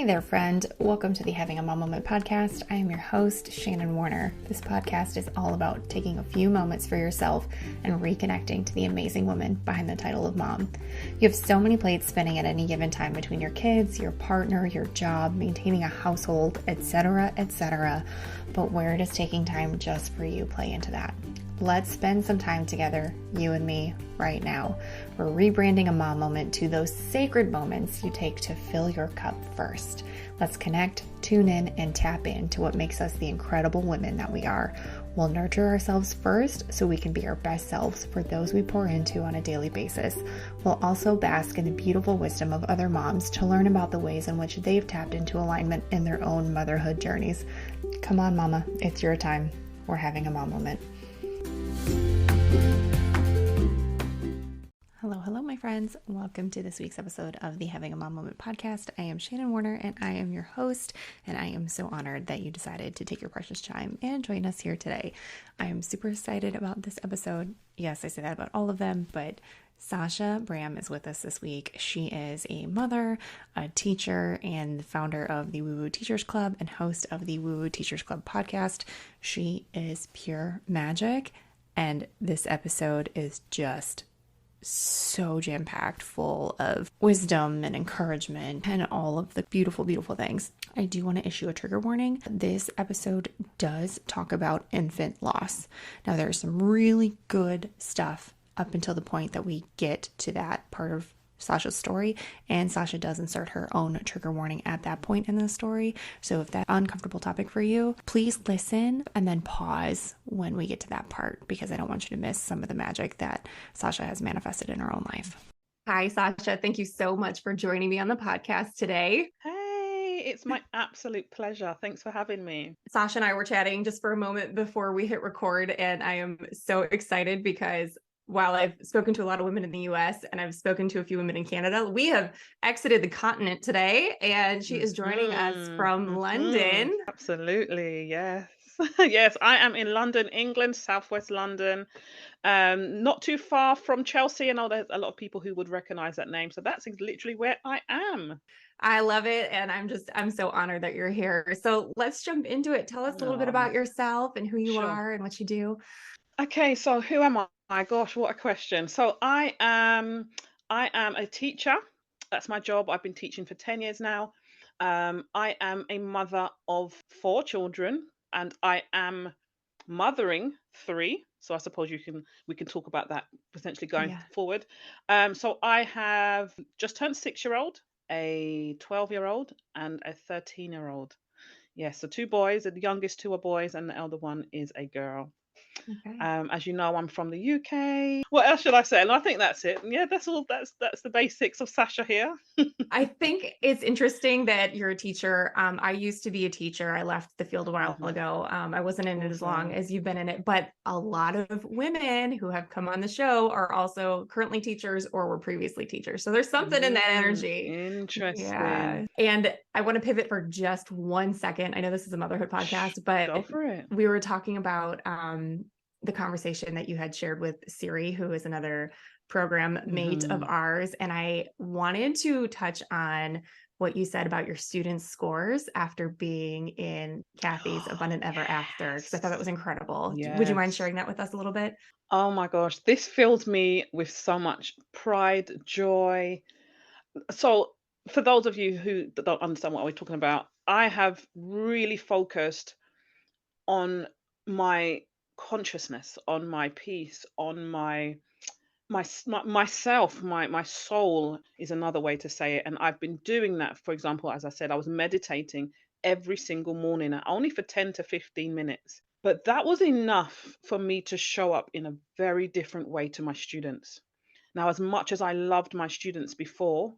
Hey there, friend. Welcome to the Having a Mom Moment podcast. I am your host, Shannon Warner. This podcast is all about taking a few moments for yourself and reconnecting to the amazing woman behind the title of mom. You have so many plates spinning at any given time between your kids, your partner, your job, maintaining a household, etc., etc. But where does taking time just for you play into that? Let's spend some time together, you and me, right now. We're rebranding a mom moment to those sacred moments you take to fill your cup first. Let's connect, tune in, and tap into what makes us the incredible women that we are. We'll nurture ourselves first so we can be our best selves for those we pour into on a daily basis. We'll also bask in the beautiful wisdom of other moms to learn about the ways in which they've tapped into alignment in their own motherhood journeys. Come on, mama, it's your time. We're having a mom moment. Hello, my friends. Welcome to this week's episode of the Having a Mom Moment podcast. I am Shannon Warner, and I am your host, and I am so honored that you decided to take your precious time and join us here today. I am super excited about this episode. Yes, I say that about all of them, but Sasha Braham is with us this week. She is a mother, a teacher, and the founder of the WooWooTeachers Club and host of the WooWooTeachers Club podcast. She is pure magic, and this episode is just so jam-packed full of wisdom and encouragement and all of the beautiful, beautiful things. I do want to issue a trigger warning. This episode does talk about infant loss. Now, there's some really good stuff up until the point that we get to that part of Sasha's story, and Sasha does insert her own trigger warning at that point in the story. So if that's an uncomfortable topic for you, please listen and then pause when we get to that part, because I don't want you to miss some of the magic that Sasha has manifested in her own life. Hi, Sasha. Thank you so much for joining me on the podcast today. Hey, it's my absolute pleasure. Thanks for having me. Sasha and I were chatting just for a moment before we hit record, and I am so excited because while I've spoken to a lot of women in the US and I've spoken to a few women in Canada, we have exited the continent today, and she is joining us from London. Absolutely, yes. Yes, I am in London, England, southwest London, not too far from Chelsea. I know there's a lot of people who would recognize that name. So that's literally where I am. I love it, and I'm so honored that you're here. So let's jump into it. Tell us a little bit about yourself and who you Sure. are and what you do. Okay, so who am I? My gosh, what a question. So I am a teacher. That's my job. I've been teaching for 10 years now. I am a mother of 4 children, and I am mothering 3. So I suppose we can talk about that potentially going forward. So I have just turned 6-year-old, a 12-year-old, and a 13-year-old. Yes, so 2 boys. The youngest 2 are boys, and the elder one is a girl. Okay. As you know, I'm from the UK. What else should I say? And I think that's it. Yeah, that's all. That's the basics of Sasha here. I think it's interesting that you're a teacher. I used to be a teacher. I left the field a while ago. I wasn't in it as long as you've been in it, but a lot of women who have come on the show are also currently teachers or were previously teachers. So there's something in that energy. Interesting. Yeah. And I want to pivot for just 1 second. I know this is a motherhood podcast, but Go for it. we were talking about the conversation that you had shared with Siri, who is another program mate of ours. And I wanted to touch on what you said about your students' scores after being in Kathy's Abundant Ever After, because I thought that was incredible. Would you mind sharing that with us a little bit? Oh my gosh, this fills me with so much pride, joy. So, for those of you who don't understand what we're talking about, I have really focused on my consciousness, on my peace, on myself, my soul is another way to say it. And I've been doing that. For example, as I said, I was meditating every single morning, only for 10 to 15 minutes. But that was enough for me to show up in a very different way to my students. Now, as much as I loved my students before,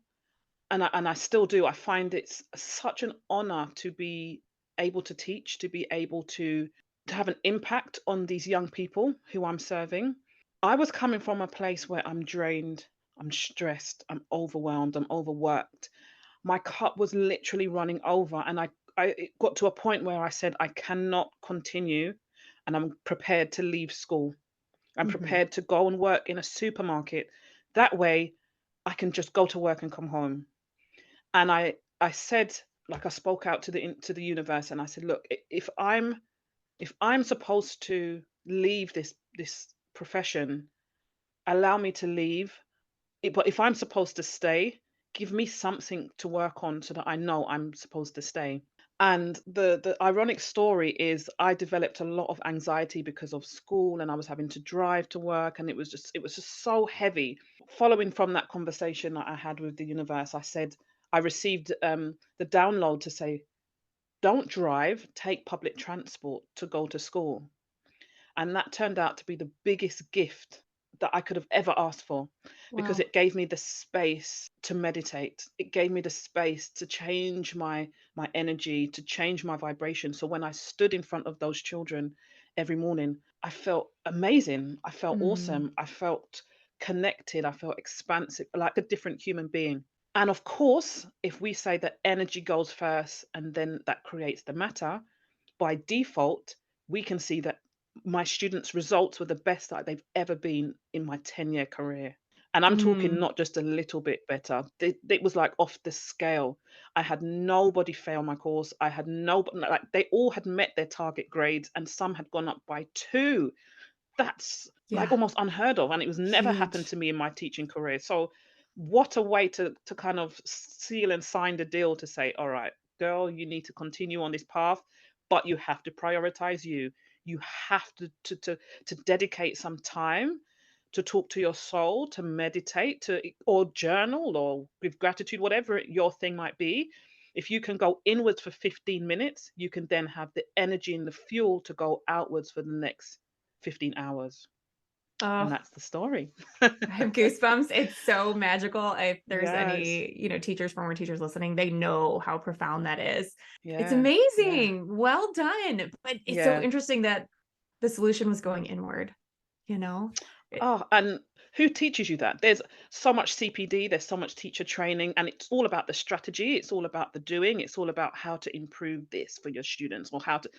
and I still do, I find it's such an honor to be able to teach, to be able to have an impact on these young people who I'm serving. I was coming from a place where I'm drained, I'm stressed, I'm overwhelmed, I'm overworked. My cup was literally running over, and it got to a point where I said, I cannot continue, and I'm prepared to leave school. I'm prepared to go and work in a supermarket. That way, I can just go to work and come home. And I said like I spoke out to the universe and I said, look, if I'm supposed to leave this profession, allow me to leave. But if I'm supposed to stay, give me something to work on so that I know I'm supposed to stay. And the ironic story is I developed a lot of anxiety because of school, and I was having to drive to work, and it was just so heavy. Following from that conversation that I had with the universe, I received the download to say, don't drive, take public transport to go to school. And that turned out to be the biggest gift that I could have ever asked for, because Wow. it gave me the space to meditate. It gave me the space to change my energy, to change my vibration. So when I stood in front of those children every morning, I felt amazing. I felt Mm, awesome. I felt connected. I felt expansive, like a different human being. And of course, if we say that energy goes first and then that creates the matter, by default, we can see that my students' results were the best that they've ever been in my 10-year career. And I'm talking mm, not just a little bit better. It was like off the scale. I had nobody fail my course. I had no, like they all had met their target grades and some had gone up by two. That's like yeah. almost unheard of, and it was never happened Huge. to me in my teaching career. So what a way to kind of seal and sign the deal to say, all right, girl, you need to continue on this path, but you have to prioritize you. You have to dedicate some time to talk to your soul, to meditate, or journal or with gratitude, whatever your thing might be. If you can go inwards for 15 minutes, you can then have the energy and the fuel to go outwards for the next 15 hours. And Oh, that's the story. I have goosebumps. It's so magical. If there's Yes. any, teachers, former teachers listening, they know how profound that is. It's Yeah. Yeah. amazing. Well done. But it's so Yeah. interesting that the solution was going inward, you know? It, Oh, and who teaches you that? There's so much CPD, there's so much teacher training, and it's all about the strategy, it's all about the doing, it's all about how to improve this for your students or how to.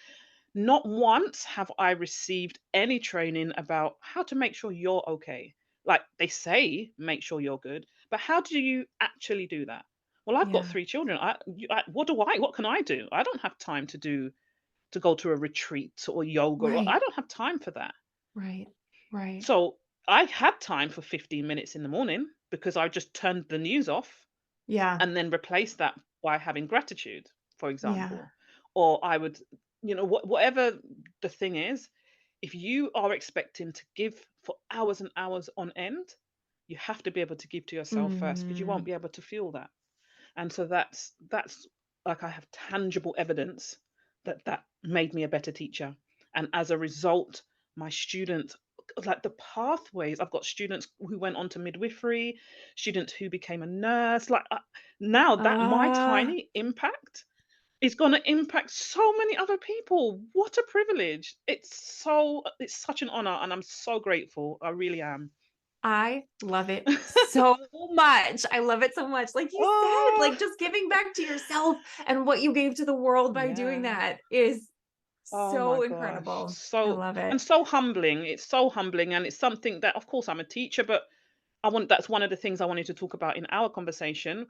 Not once have I received any training about how to make sure you're okay. Like they say, make sure you're good, but how do you actually do that? Well, I've got yeah. 3 children. What can I do? I don't have time to go to a retreat or yoga. I Right. don't have time for that. Right. Right. So I had time for 15 minutes in the morning because I just turned the news off Yeah. and then replaced that by having gratitude, for Yeah. example. Or I would, whatever the thing is, if you are expecting to give for hours and hours on end, you have to be able to give to yourself first because you won't Mm, be able to feel that. And so that's like I have tangible evidence that that made me a better teacher. And as a result, my students, like the pathways, I've got students who went on to midwifery, students who became a nurse. Now that my uh, tiny impact is going to impact so many other people. What a privilege. It's such an honor and I'm so grateful. I really am. I love it so much. I love it so much. Like you said, Oh, like just giving back to yourself and what you gave to the world by doing yeah. that is Oh my so gosh. incredible. I So love and it. so humbling. It's so humbling and it's something that of course I'm a teacher, but that's one of the things I wanted to talk about in our conversation.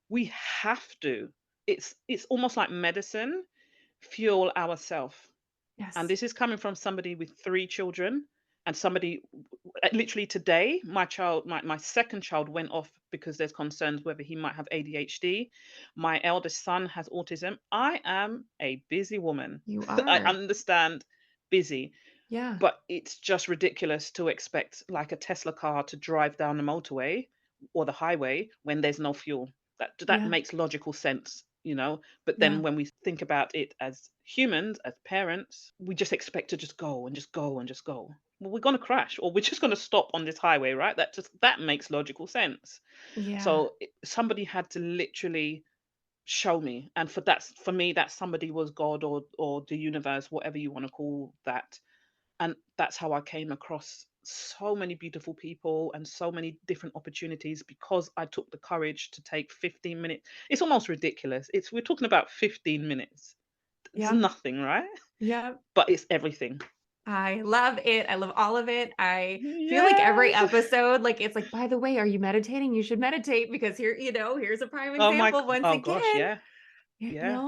We have to. It's almost like medicine, fuel ourself. And Yes. this is coming from somebody with 3 children and somebody literally today, my second child went off because there's concerns whether he might have ADHD. My eldest son has autism. I am a busy woman. You I are. understand busy, Yeah. but it's just ridiculous to expect like a Tesla car to drive down the motorway or the highway when there's no fuel. That Yeah. makes logical sense. But then Yeah. when we think about it as humans, as parents, we just expect to just go and just go and just go. Well, we're gonna crash or we're just gonna stop on this highway, right? That makes logical sense. Yeah. So somebody had to literally show me, and for me that somebody was God or the universe, whatever you want to call that. And that's how I came across so many beautiful people and so many different opportunities because I took the courage to take 15 minutes. It's almost ridiculous. We're talking about 15 minutes. It's Yeah. nothing, right? Yeah. But it's everything. I love it. I love all of it. I feel like every Yes. episode, like it's like, by the way, are you meditating? You should meditate because here's a prime example once Oh gosh, again. yeah. Yeah,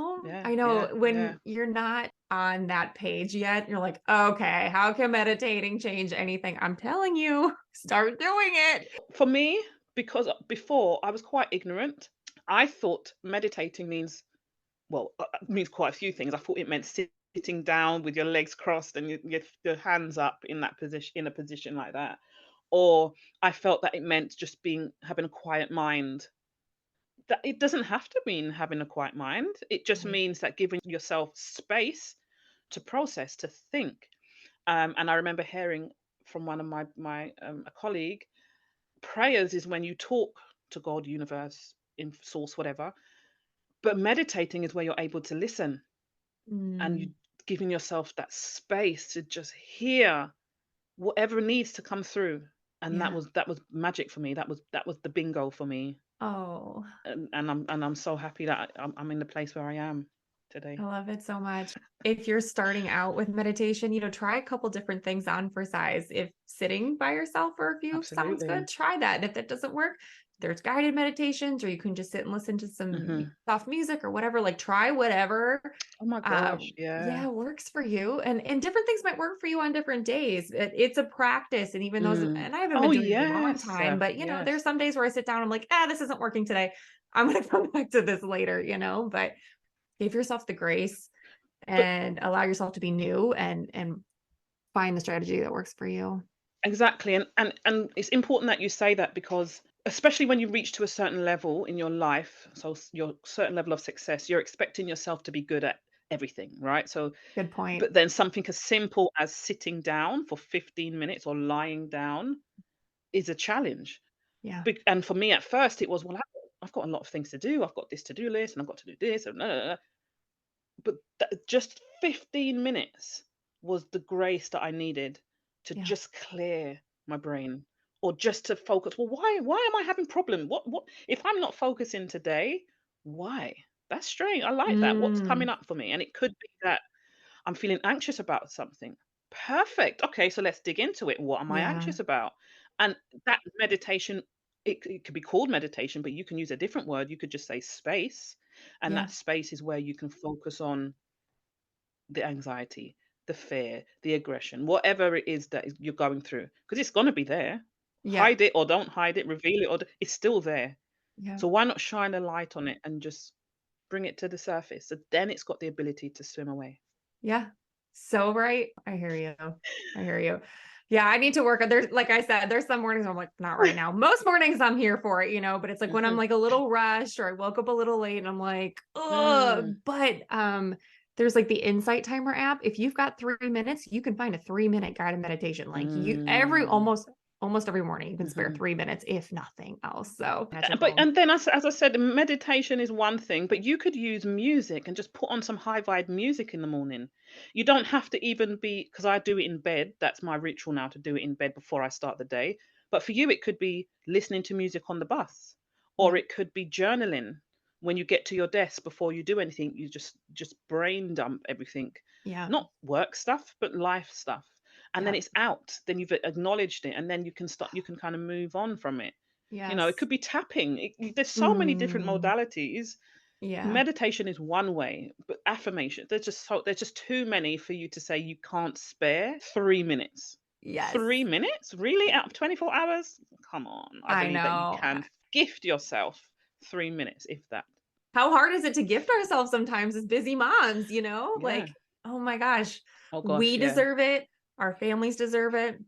I yeah, know yeah, when yeah. you're not on that page yet, you're like, okay, how can meditating change anything? I'm telling you, start doing it. For me, because before I was quite ignorant, I thought meditating means, well, means quite a few things. I thought it meant sitting down with your legs crossed and your hands up in that position, in a position like that. Or I felt that it meant just being having a quiet mind. That it doesn't have to mean having a quiet mind. It just Right. means that giving yourself space to process, to think. And I remember hearing from one of my a colleague, prayers is when you talk to God, universe, in source, whatever. But meditating is where you're able to listen and you Mm, giving yourself that space to just hear whatever needs to come through. And yeah. that was magic for me. That was the bingo for me. Oh, And I'm so happy that I'm in the place where I am I today. love it so much. If you're starting out with meditation, try a couple different things on for size. If sitting by yourself for a few sounds good, Absolutely. try that. And if that doesn't work, there's guided meditations, or you can just sit and listen to some Hmm. soft music or whatever. Like try whatever Oh my gosh. Yeah. yeah, works for you. And different things might work for you on different days. It's a practice. And even those, Mm. and I haven't been Oh doing it a long yes. time, but Yes. there's some days where I sit down, I'm like, this isn't working today. I'm gonna come back to this later, but give yourself the grace But and allow yourself to be new and find the strategy that works for you. exactly, and it's important that you say that because especially when you reach to a certain level in your life, so your certain level of success, you're expecting yourself to be good at everything, right? So, Good point. but then something as simple as sitting down for 15 minutes or lying down is a challenge. Yeah. And for me at first, it was, well, I've got a lot of things to do. I've got this to do list, and I've got to do this, and but just 15 minutes was the grace that I needed to Yeah. just clear my brain or just to focus. Well, why am I having problem? What if I'm not focusing today? Why? That's strange. I like that. What's Mm, coming up for me? And it could be that I'm feeling anxious about something. Perfect. Okay, so let's dig into it. What am I yeah. anxious about? And that meditation, it could be called meditation, but you can use a different word. You could just say space. And Yeah. that space is where you can focus on the anxiety, the fear, the aggression, whatever it is that you're going through, because it's going to be there. Yeah. Hide it or don't hide it, reveal it it's still there. Yeah. So why not shine a light on it and just bring it to the surface? So then it's got the ability to swim away. Yeah. So right. I hear you. I hear you. Yeah, I need to work on there's like I said, there's some mornings where I'm like, not right now. Most mornings I'm here for it, but it's like when I'm Hmm. like a little rushed or I woke up a little late and I'm like, Mm, but there's like the Insight Timer app. If you've got 3 minutes, you can find a 3 minute guided meditation. Like you every mm. almost every morning you can spare Mhm. 3 minutes, if nothing else. So But magical. and then as I said, meditation is one thing, but you could use music and just put on some high vibe music in the morning. You don't have to even be, because I do it in bed. That's my ritual now, to do it in bed before I start the day. But for you, it could be listening to music on the bus, or Yeah. it could be journaling when you get to your desk before you do anything. You just brain dump everything, Yeah. not work stuff, but life stuff. And then Yeah. it's out. Then you've acknowledged it, and then you can kind of move on from it. It Yes. could be tapping. There's so many different Mm, modalities. yeah. Meditation is one way, but affirmation, there's just too many for you to say you can't spare 3 minutes. Yes. 3 minutes? Really? Out of 24 hours? Come on. I I believe that you know. can gift yourself 3 minutes, if that. How hard is it to gift ourselves sometimes as busy moms, Yeah. Like, oh my gosh, Oh we gosh, yeah. deserve it. Our families deserve it.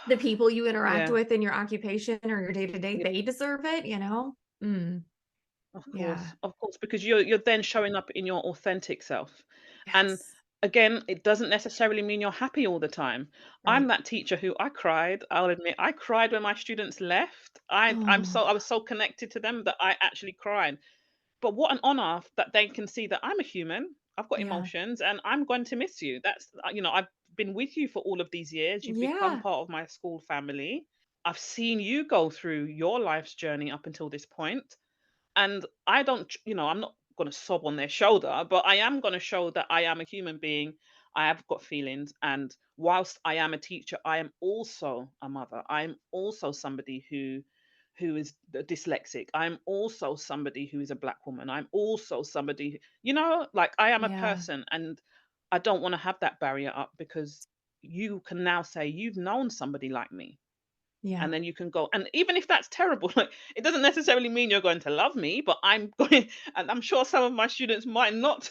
The people you interact Yeah. with in your occupation or your day to day, Yeah. they deserve it. Mm, yeah. Of course, because you're then showing up in your authentic self. And Yes. again, it doesn't necessarily mean you're happy all the time. I'm Right. that teacher who I cried, I'll admit, I cried when my students left. I Oh, was so connected to them that I actually cried. But what an honor that they can see that I'm a human. I've got yeah. emotions and I'm going to miss you. I've been with you for all of these years. You've become Yeah. part of my school family. I've seen you go through your life's journey up until this point, and I don't, I'm not going to sob on their shoulder, but I am going to show that I am a human being. I have got feelings. And whilst I am a teacher, I am also a mother. I'm also somebody who is dyslexic. I'm also somebody who is a black woman. I'm also somebody, like I am a Yeah. person, and I don't want to have that barrier up, because you can now say you've known somebody like me. Yeah. And then you can go, and even if that's terrible, like, it doesn't necessarily mean you're going to love me, but I'm going, and I'm sure some of my students might not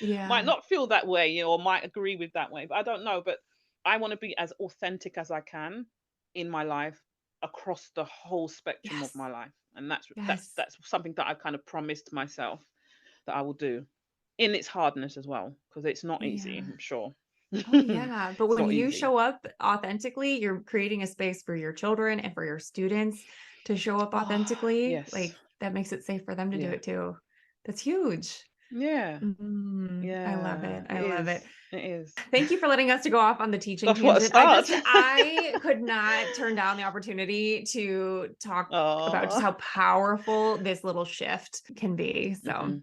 might Yeah. not feel that way, or might agree with that way, but I don't know. But I want to be as authentic as I can in my life, across the whole spectrum of Yes. my life. And that's that's Yes. that's something that I've kind of promised myself that I will do, in its hardness as well, because it's not easy, Yeah. I'm sure. Oh, yeah. But It's when not you easy. show up authentically, you're creating a space for your children and for your students to show up Oh, authentically. yes. Like that makes it safe for them to do Yeah. it too. That's huge. Yeah. I love it. Yeah. It I love it. is. It is. Thank you for letting us to go off on the teaching Gosh, what a tangent. start. I could not turn down the opportunity to talk about just Oh. how powerful this little shift can be. So Hmm.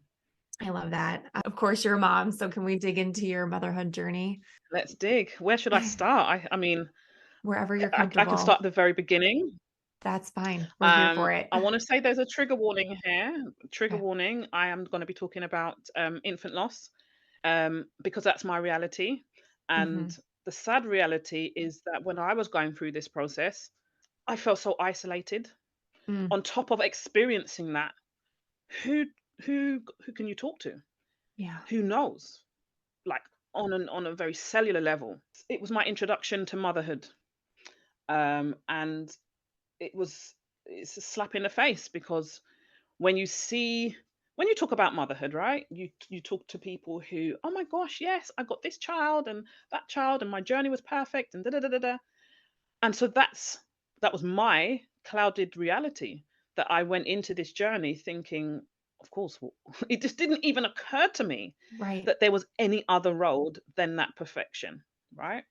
I love that. Of course, you're a mom. So can we dig into your motherhood journey? Let's dig. Where should I start? I mean, Wherever you're I can comfortable. start at the very beginning. That's fine. We're here for it. I want to say there's a trigger warning here. Trigger Okay. warning. I am going to be talking about infant loss, because that's my reality. And Mhm. the sad reality is that when I was going through this process, I felt so isolated. Mm. On top of experiencing that, who who can you talk to? Yeah. Who knows? Like, on a very cellular level. It was my introduction to motherhood, and it's a slap in the face, because when you see when you talk about motherhood, right? You talk to people who, oh my gosh, yes, I got this child and that child, and my journey was perfect, and da da da da da. And so that was my clouded reality, that I went into this journey thinking, of course, it just didn't even occur to me Right. that there was any other road than that perfection, right?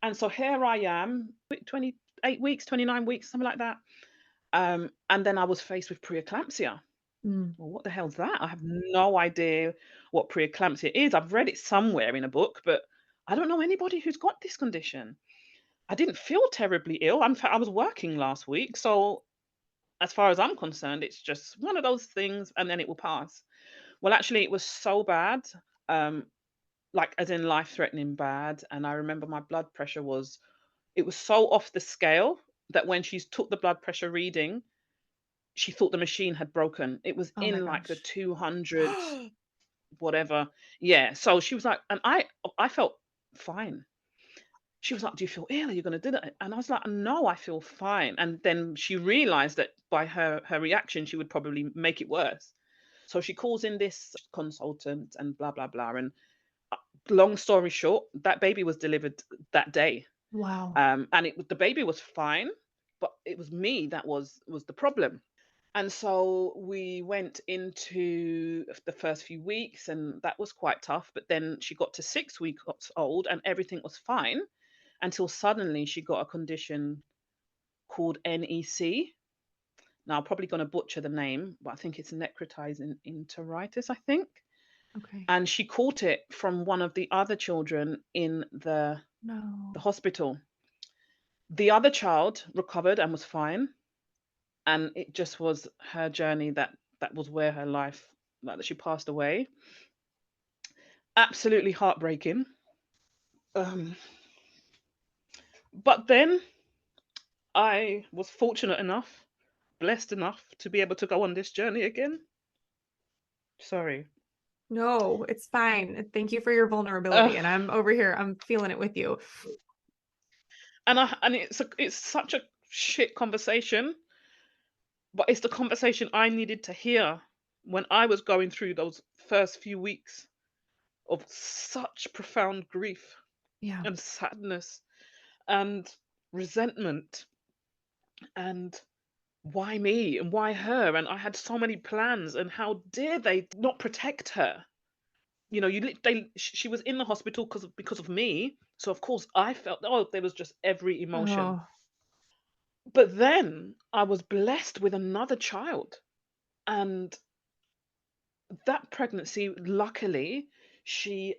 And so here I am, 28 weeks, 29 weeks, something like that. And then I was faced with preeclampsia. Mm. Well, what the hell's that? I have no idea what preeclampsia is. I've read it somewhere in a book, but I don't know anybody who's got this condition. I didn't feel terribly ill. I was working last week, so as far as I'm concerned, it's just one of those things, and then it will pass. Well, actually, it was so bad, um, like as in life-threatening bad. And I remember my blood pressure was it was so off the scale that when she took the blood pressure reading, she thought the machine had broken. It was Oh my in like the gosh. 200 whatever. Yeah. So she was like, and I felt fine. She was like, "Do you feel ill? Are you going to do that?" And I was like, "No, I feel fine." And then she realized that by her reaction, she would probably make it worse. So she calls in this consultant and blah blah blah. And long story short, that baby was delivered that day. Wow. And the baby was fine, but it was me that was the problem. And so we went into the first few weeks, and that was quite tough. But then she got to 6 weeks old, and everything was fine, until suddenly she got a condition called NEC. Now, I'm probably going to butcher the name, but I think it's necrotizing enteritis, I think. Okay. And she caught it from one of the other children in the No. hospital. The other child recovered and was fine, and it just was her journey, that was where her life, like, that she passed away. Absolutely heartbreaking. Um, but then I was fortunate enough, blessed enough, to be able to go on this journey again. Sorry. No, it's fine. Thank you for your vulnerability. Uh, And I'm over here. I'm feeling it with you. and it's such a shit conversation, but it's the conversation I needed to hear when I was going through those first few weeks of such profound grief Yeah. and sadness and resentment, and why me and why her, and I had so many plans, and how dare they not protect her. She was in the hospital because of me, so of course I felt, oh, there was just every emotion. Oh, But then I was blessed with another child, and that pregnancy, luckily, she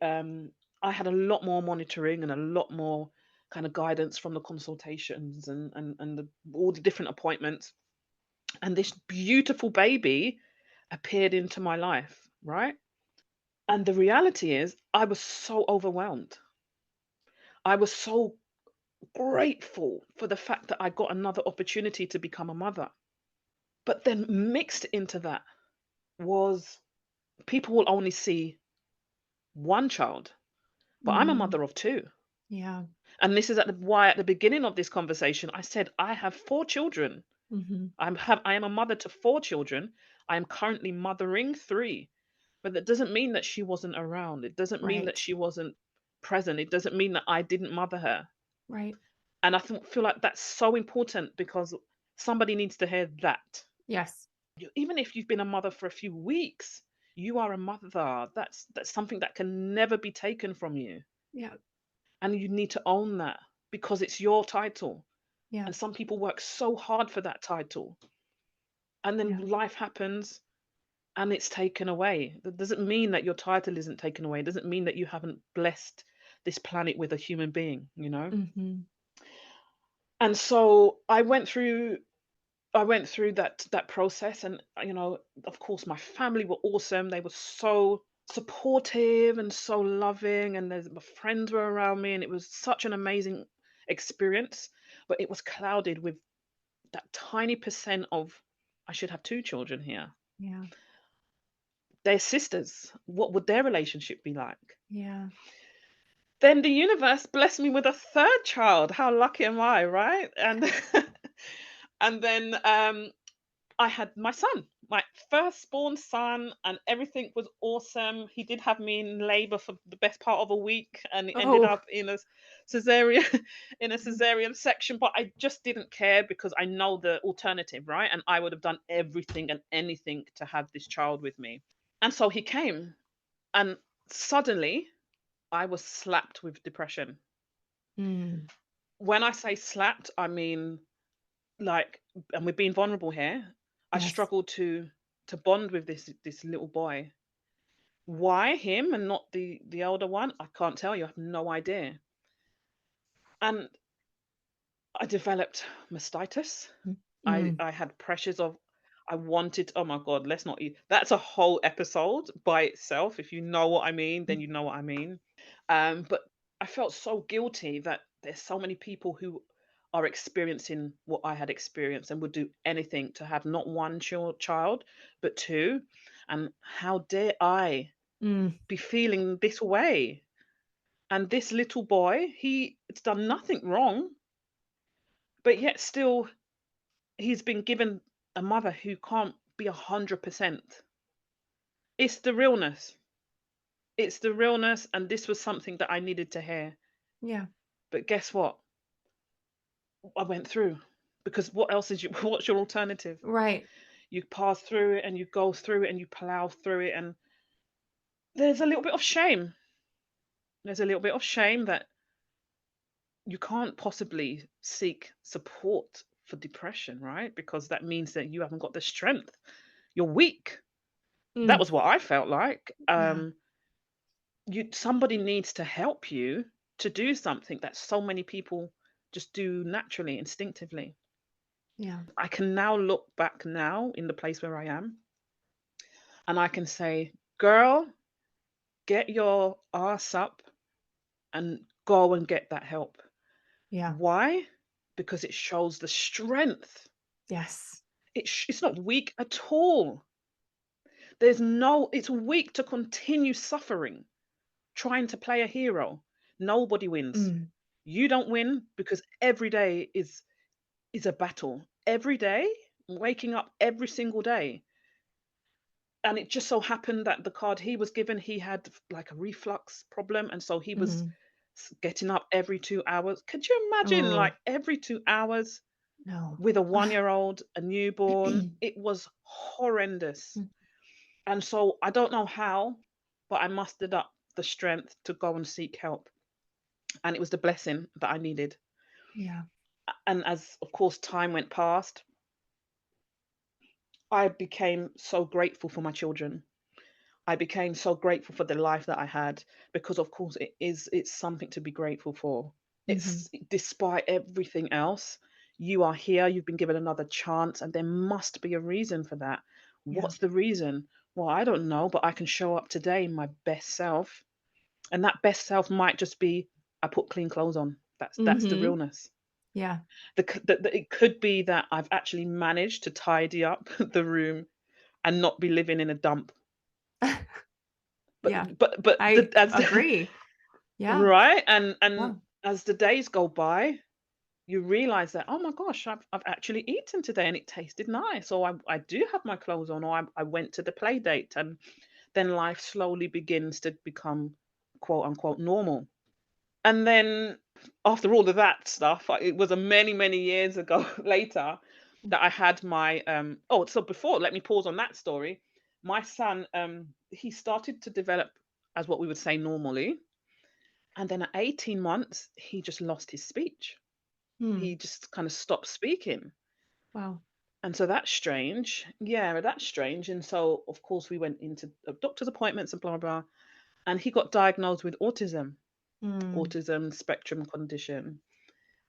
I had a lot more monitoring and a lot more kind of guidance from the consultations, and all the different appointments. And this beautiful baby appeared into my life, right? And the reality is, I was so overwhelmed. I was so grateful for the fact that I got another opportunity to become a mother. But then mixed into that was people will only see one child, but I'm a Mm. mother of two. Yeah. And this is why at the beginning of this conversation, I said, I have four children. Mhm. I am a mother to four children. I am currently mothering three. But that doesn't mean that she wasn't around. It doesn't mean that Right. she wasn't present. It doesn't mean that I didn't mother her. Right. And I feel like that's so important because somebody needs to hear that. Yes. Even if you've been a mother for a few weeks, you are a mother. That's something that can never be taken from you. Yeah. And you need to own that because it's your title. Yeah. And some people work so hard for that title. And then Yeah. life happens and it's taken away. That doesn't mean that your title isn't taken away. It doesn't mean that you haven't blessed this planet with a human being, you know? Mhm. And so I went through that process, and of course my family were awesome. They were so supportive and so loving, and my friends were around me, and it was such an amazing experience. But it was clouded with that tiny percent of I should have two children here. Yeah. They're sisters. What would their relationship be like? Yeah. Then the universe blessed me with a third child. How lucky am I, right? And and then I had my son, my firstborn son, and everything was awesome. He did have me in labor for the best part of a week, and it ended Oh. up in a cesarean in a Mhm. cesarean section. But I just didn't care because I know the alternative, right? And I would have done everything and anything to have this child with me. And so he came, and suddenly I was slapped with depression. Mm. When I say slapped, I mean like, and we're being vulnerable here. I Yes. struggled to bond with this little boy. Why him and not the elder one? I can't tell you. I have no idea. And I developed mastitis. Mm. I Mm. I had pressures of I wanted. Oh my God, let's not eat. That's a whole episode by itself. If you know what I mean, then Mm. you know what I mean. But I felt so guilty that there's so many people who are experiencing what I had experienced and would do anything to have not one child, but two. And how dare I Mm. be feeling this way? And this little boy, it's done nothing wrong, but yet still he's been given a mother who can't be 100%. It's the realness. It's the realness, and this was something that I needed to hear. Yeah. But guess what? I went through because what else is you? What's your alternative? Right. You pass through it and you go through it and you plow through it, and there's a little bit of shame. There's a little bit of shame that you can't possibly seek support for depression, right? Because that means that you haven't got the strength. You're weak. That Mm. was what I felt like. Yeah. Somebody needs to help you to do something that so many people just do naturally, instinctively. Yeah. I can now look back now in the place where I am, and I can say, girl, get your ass up and go and get that help. Yeah. Why? Because it shows the strength. Yes. It's not weak at all. It's weak to continue suffering, trying to play a hero. Nobody wins. Mm. You don't win because every day is a battle. Every day, waking up every single day. And it just so happened that the card he was given, he had like a reflux problem, and so he was Mhm. getting up every 2 hours. Could you imagine, Oh, like every 2 hours no. with a 1 year old, a newborn? It was horrendous. Mm. And so I don't know how, but I mustered up the strength to go and seek help. And it was the blessing that I needed. Yeah. And as, of course, time went past, I became so grateful for my children. I became so grateful for the life that I had because, of course, it's something to be grateful for. Mhm. It's despite everything else, You are here, you've been given another chance, and there must be a reason for that. Yeah. What's the reason? Well, I don't know, but I can show up today my best self. And that best self might just be I put clean clothes on. That's the Mhm. realness. Yeah. It could be that I've actually managed to tidy up the room and not be living in a dump. Yeah. But I as the agree. Yeah. right? Yeah. And as the days go by, you realize that, oh my gosh, I've actually eaten today and it tasted nice. Or I do have my clothes on, or I went to the play date, and then life slowly begins to become quote unquote normal. And then after all of that stuff, it was a many, many years ago later that I had my oh, so before, let me pause on that story. My son, he started to develop as what we would say normally. And then at 18 months, he just lost his speech. Hmm. He just kind of stopped speaking. Wow. And so that's strange. Yeah, that's strange. And so, of course, we went into doctor's appointments and blah, blah. And he got diagnosed with Mm. autism spectrum condition.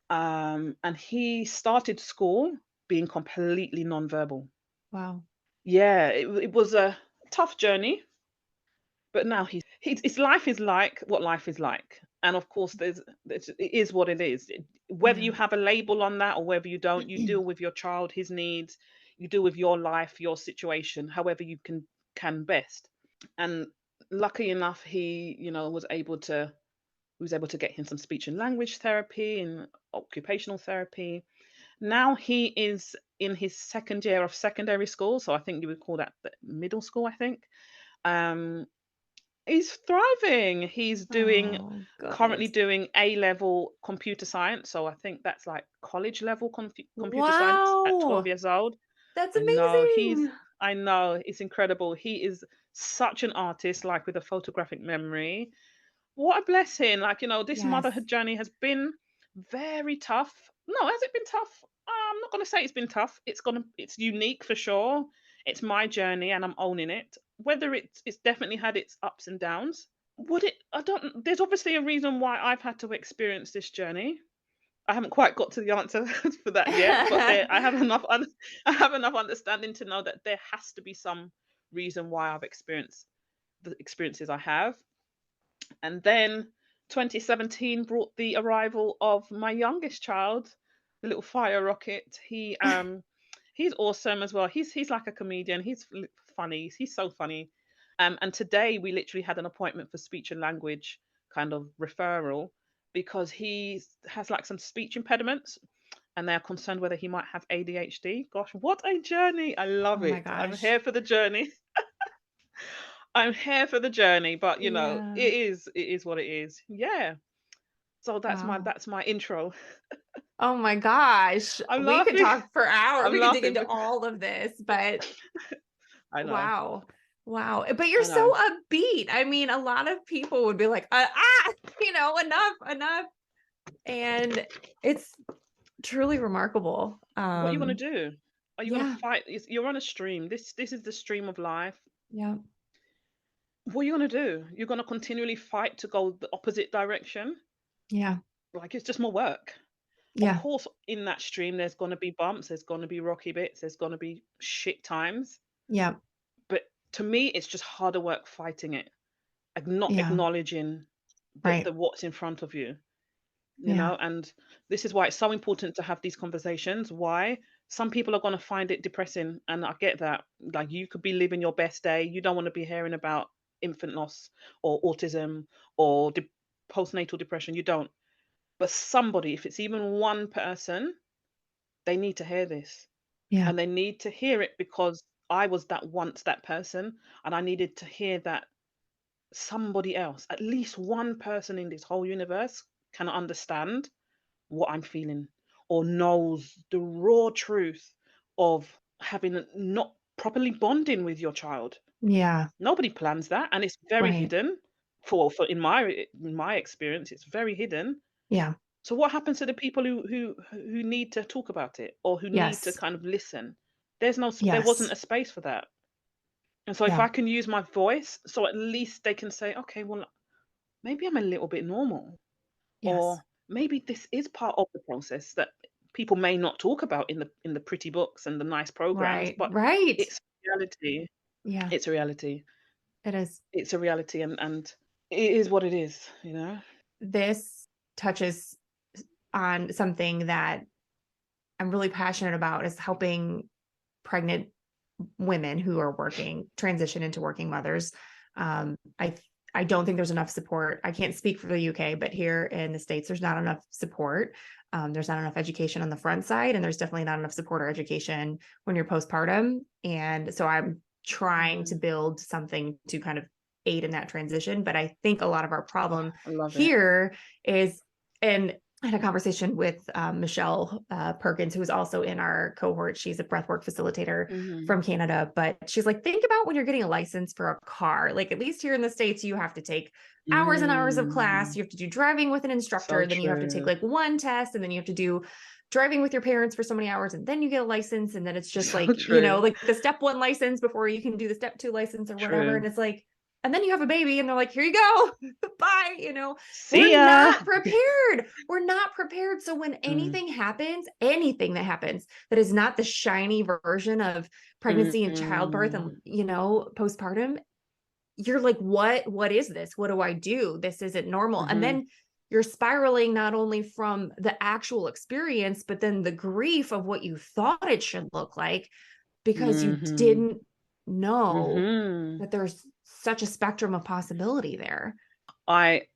And he started school being completely nonverbal. Wow. Yeah, it was a tough journey, but now he's his life is like what life is like. And of course, it is what it is. Whether you Yeah. have a label on that or whether you don't, you deal with your child, his needs, you deal with your life, your situation, however you can best. And lucky enough, we was able to get him some speech and language therapy and occupational therapy. Now he is in his second year of secondary school, so I think you would call that the middle school, I think. Um, he's thriving. He's doing Oh, currently good. doing A-level computer science, so I think that's like college level computer science at 12 Wow. years old. That's I know he's amazing. I know, it's incredible. He is such an artist, like with a photographic memory. What a blessing. Like, this Yes. motherhood journey has been very tough. No, has it been tough? I'm not going to say it's been tough. It's unique for sure. It's my journey and I'm owning it. Whether it's definitely had its ups and downs. Would it I don't There's obviously a reason why I've had to experience this journey. I haven't quite got to the answer for that yet, but I have enough understanding to know that there has to be some reason why I've experienced the experiences I have. And then 2017 brought the arrival of my youngest child, the little fire rocket. He's awesome as well. He's like a comedian. Funny. He's so funny. And today we literally had an appointment for speech and language kind of referral because he has like some speech impediments and they're concerned whether he might have ADHD. Gosh, what a journey. I love Oh my it. I'm gosh. here for the journey. I'm here for the journey, but Yeah. it is what it is. Yeah. So Wow. that's my intro. Oh my gosh. I'm We could laughing. talk for hours. I'm We could dig laughing into because all of this, but I know. wow. Wow. But you're I so know. upbeat. I mean, a lot of people would be like, enough, enough. And it's truly remarkable. What you want to do? Are you going to Yeah. fight? You're on a stream. This is the stream of life. Yeah. What are you going to do? You're going to continually fight to go the opposite direction? Yeah. Like it's just more work. Of Yeah. course, in that stream, there's going to be bumps. There's going to be rocky bits. There's going to be shit times. Yeah. But to me, it's just harder work fighting it, not Yeah. acknowledging the Right. what's in front of you, Yeah. and this is why it's so important to have these conversations. Why? Some people are going to find it depressing, and I get that. Like, you could be living your best day, you don't want to be hearing about infant loss or autism or postnatal depression. You don't. But somebody, if it's even one person, they need to hear this, Yeah. and they need to hear it because I was that person, and I needed to hear that somebody else, at least one person in this whole universe, can understand what I'm feeling or knows the raw truth of having not properly bonding with your child. Yeah. Nobody plans that, and it's very Right. hidden. For in my experience, it's very hidden. Yeah. So what happens to the people who need to talk about it or who need to Yes. kind of listen? There wasn't Yes. a space for that. And so if Yeah. I can use my voice, so at least they can say, okay, well, maybe I'm a little bit normal, Yes. or maybe this is part of the process that people may not talk about in the pretty books and the nice programs, Right. but Right. it's reality. Yeah, It's a reality. it is. It's a reality, and it is what it is, you know? This touches on something that I'm really passionate about is helping pregnant women who are working transition into working mothers. Um, I I don't think there's enough support. I can't speak for the UK, but here in the States, there's not enough support. There's not enough education on the front side, and there's definitely not enough support or education when you're postpartum. And so I'm trying to Mhm. build something to kind of aid in that transition. But I think a lot of our Oh, problem I love it. here is, and I had a conversation with Michelle Perkins, who is also in our cohort. She's a breathwork facilitator Mhm. from Canada, but she's like, think about when you're getting a license for a car. Like, at least here in the States, you have to take hours and hours of class. Mm. You have to do driving with an So instructor. Then you have to take true. like one test, and then you have to do driving with your parents for so many hours, and then you get a license. And then it's just So like, you know, true. like the step one license before you can do the step two license or whatever. And True. it's like, and then you have a baby, and they're like, here you go. Bye. You know, See we're ya. not prepared. We're not prepared. So when Mm. anything happens, anything that happens that is not the shiny version of pregnancy and childbirth and, Mhm. you know, postpartum, you're like, what is this? What do I do? This isn't normal. And Mhm. then you're spiraling not only from the actual experience, but then the grief of what you thought it should look like because you Mhm. didn't know Mhm. that there's such a spectrum of possibility there. I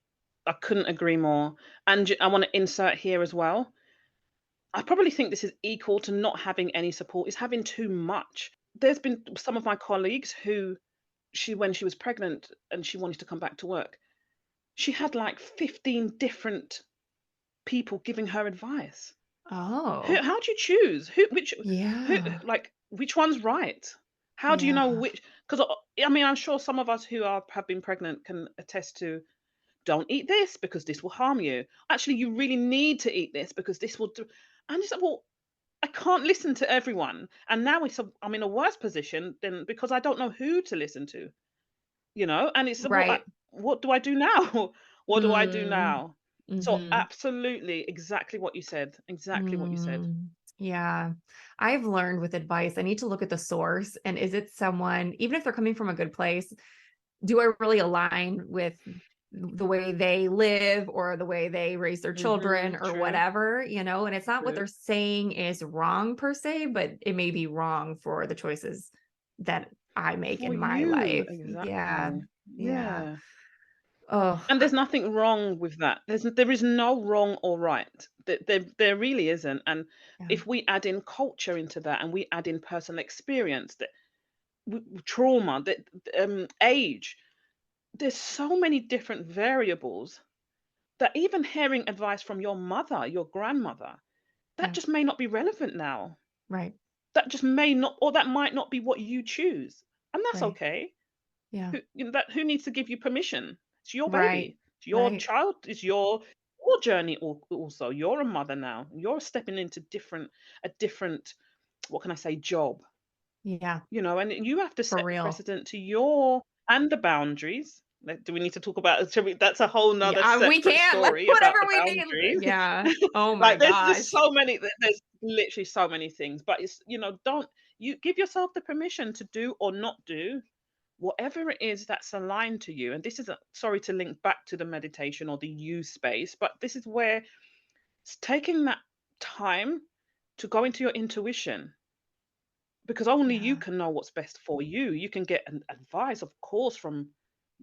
I couldn't agree more. And I want to insert here as well. I probably think this is equal to not having any support, is having too much. There's been some of my colleagues who when she was pregnant and she wanted to come back to work, she had like 15 different people giving her advice. Oh, How do you choose? Who, yeah. like, which one's right? How do you know Yeah. which? Because I mean, I'm sure some of us who have been pregnant can attest to, don't eat this because this will harm you. Actually, you really need to eat this because this will do. And it's like, well, I can't listen to everyone. And now I'm in a worse position than because I don't know who to listen to, you know? And it's, well, Right. what do I do now? What do I do Mm. now? So Mhm. absolutely, exactly what you said. Exactly what you said. Mm. Yeah. I've learned with advice, I need to look at the source, and is it someone, even if they're coming from a good place, do I really align with the way they live or the way they raise their children or True, whatever, you know? And it's not what true. they're saying is wrong per se, but it may be wrong for the choices that I make For in my you, life. Yeah. exactly. Yeah. Yeah. Oh, And there's nothing wrong with that. There is no wrong or right. There really isn't. And yeah. if we add in culture into that and we add in personal experience, that trauma, that age, there's so many different variables that even hearing advice from your mother, your grandmother, that Yeah. just may not be relevant now. Right. That just may not, or that might not be what you choose. And that's Right. okay. Yeah. Who needs to give you permission? It's your Right. baby. It's your Right. child. It's your journey also. You're a mother now. You're stepping into a different, what can I say, job, Yeah. you know, and you have to For set the real. precedent to your and the boundaries. Like, do we need to talk about, that's a whole nother Yeah, we separate can. Let's story about whatever the we need. boundaries. Yeah. Oh my Like, there's gosh. so many, there's literally so many things, but it's, don't you give yourself the permission to do or not do whatever it is that's aligned to you. And this is sorry to link back to the meditation or the you space, but this is where it's taking that time to go into your intuition, because only you Yeah. can know what's best for you. You can get an advice, of course, from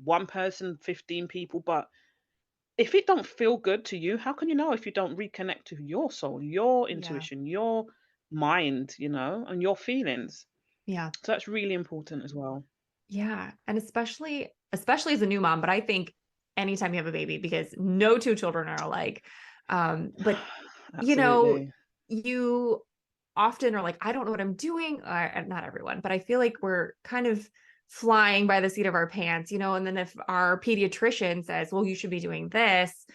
one person, 15 people, but if it don't feel good to you, how can you know if you don't reconnect to your soul, your Yeah. intuition, your mind, and your feelings? Yeah. So that's really important as well. Yeah. And especially as a new mom, but I think anytime you have a baby, because no two children are alike. But you know, Absolutely. you often are like, I don't know what I'm doing. Not everyone, but I feel like we're kind of flying by the seat of our pants, you know, and then if our pediatrician says, well, you should be doing this,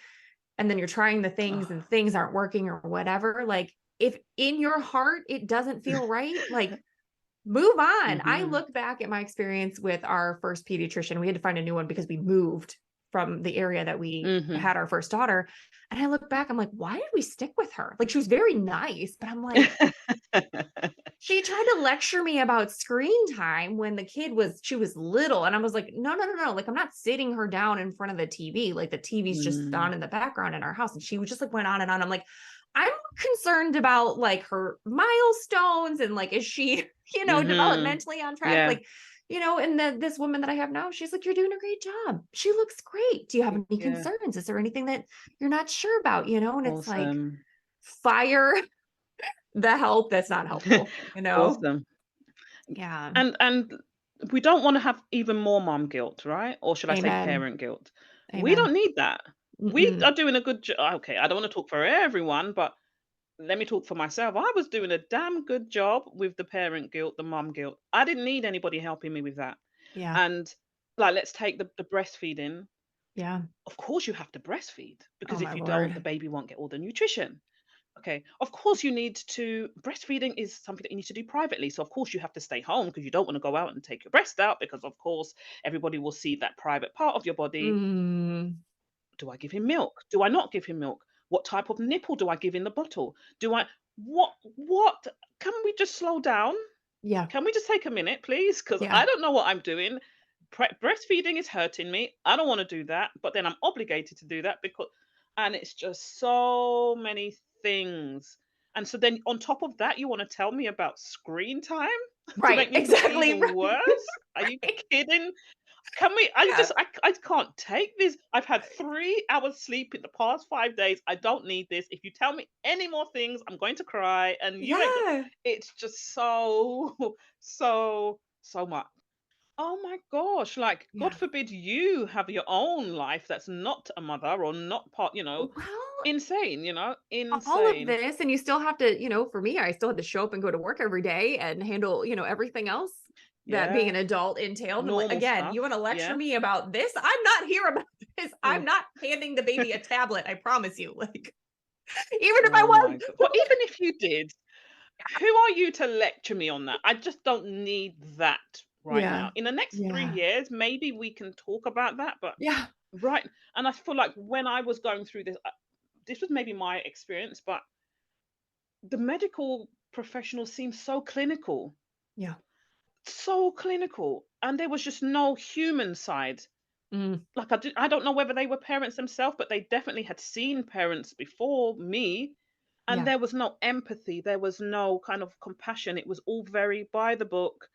and then you're trying the things and things aren't working or whatever, like if in your heart it doesn't feel right, like move on. I Mhm. look back at my experience with our first pediatrician. We had to find a new one because we moved from the area that we Mhm. had our first daughter. And I look back, I'm like, why did we stick with her? Like, she was very nice, but I'm like, she tried to lecture me about screen time when she was little. And I was like, no, no, no, no. Like, I'm not sitting her down in front of the TV. Like, the TV's just Mm. on in the background in our house. And she was just like, went on and on. I'm like, I'm concerned about like her milestones and like, is she, Mhm. developmentally on track? Yeah. Like, and this woman that I have now, she's like, you're doing a great job. She looks great. Do you have any Yeah. concerns? Is there anything that you're not sure about? And it's like, Awesome. fire the help that's not helpful, you know? Awesome. Yeah. And we don't wanna have even more mom guilt, right? Or should I say Amen. parent guilt? We Amen. don't need that. We Mm-mm. are doing a good job. Okay, I don't wanna talk for everyone, but let me talk for myself. I was doing a damn good job with the parent guilt, the mom guilt. I didn't need anybody helping me with that. Yeah. And, like, let's take the breastfeeding. Yeah. Of course, you have to breastfeed Oh because my if you don't, the Lord. baby won't get all the nutrition. Okay. Of course, you need to breastfeeding is something that you need to do privately. So of course you have to stay home because you don't want to go out and take your breast out because of course everybody will see that private part of your body. Mm. Do I give him milk? Do I not give him milk? What type of nipple do I give in the bottle? Do I what can we just slow down? Yeah. Can we just take a minute, please? Because Yeah. I don't know what I'm doing. Breastfeeding is hurting me. I don't want to do that, but then I'm obligated to do that because, and it's just so many things. And so then on top of that, you want to tell me about screen time to Right. make me feel Exactly. even worse? Are you Right. kidding? Can we? I Yeah. just, I can't take this. I've had 3 hours sleep in the past 5 days. I don't need this. If you tell me any more things, I'm going to cry. And you ain't. Yeah. It's just so, so much. Oh my gosh, like, God Yeah. forbid you have your own life that's not a mother or not part, Well, insane, all of insane. this, and you still have to, for me, I still had to show up and go to work every day and handle, everything else that being Yeah, an adult entailed. And I'm like, normal again, you stuff. want to lecture Yeah. me about this? I'm not here about this. I'm Oof. not handing the baby a tablet. I promise you. Like, even if I Oh was, my God. But even if you did, who are you to lecture me on that? I just don't need that right yeah. now. In the next three Yeah. years, maybe we can talk about that, but Yeah. right. And I feel like when I was going through this, this was maybe my experience, but the medical professionals seem so clinical. Yeah. So clinical, and there was just no human side. Mm, Like, I don't know whether they were parents themselves, but they definitely had seen parents before me, and yeah. there was no empathy, there was no kind of compassion. It was all very by the book,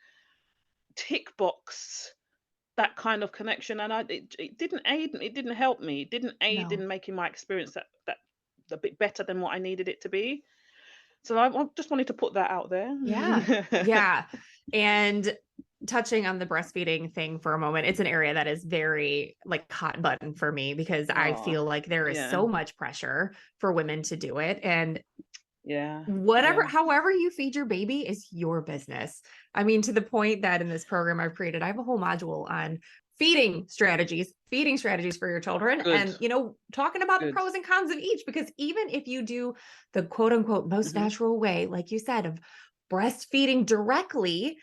tick box, that kind of connection, and it didn't aid, it didn't help me, it didn't aid No. in making my experience that a bit better than what I needed it to be. So I just wanted to put that out there. Yeah. Yeah. And touching on the breastfeeding thing for a moment, it's an area that is very like hot button for me because I Oh, feel like there is yeah, so much pressure for women to do it. And yeah, whatever, yeah. however you feed your baby is your business. I mean, to the point that in this program I've created, I have a whole module on feeding strategies for your children, Good, and talking about the good. pros and cons of each, because even if you do the quote unquote most Mhm, natural way, like you said, of breastfeeding directly,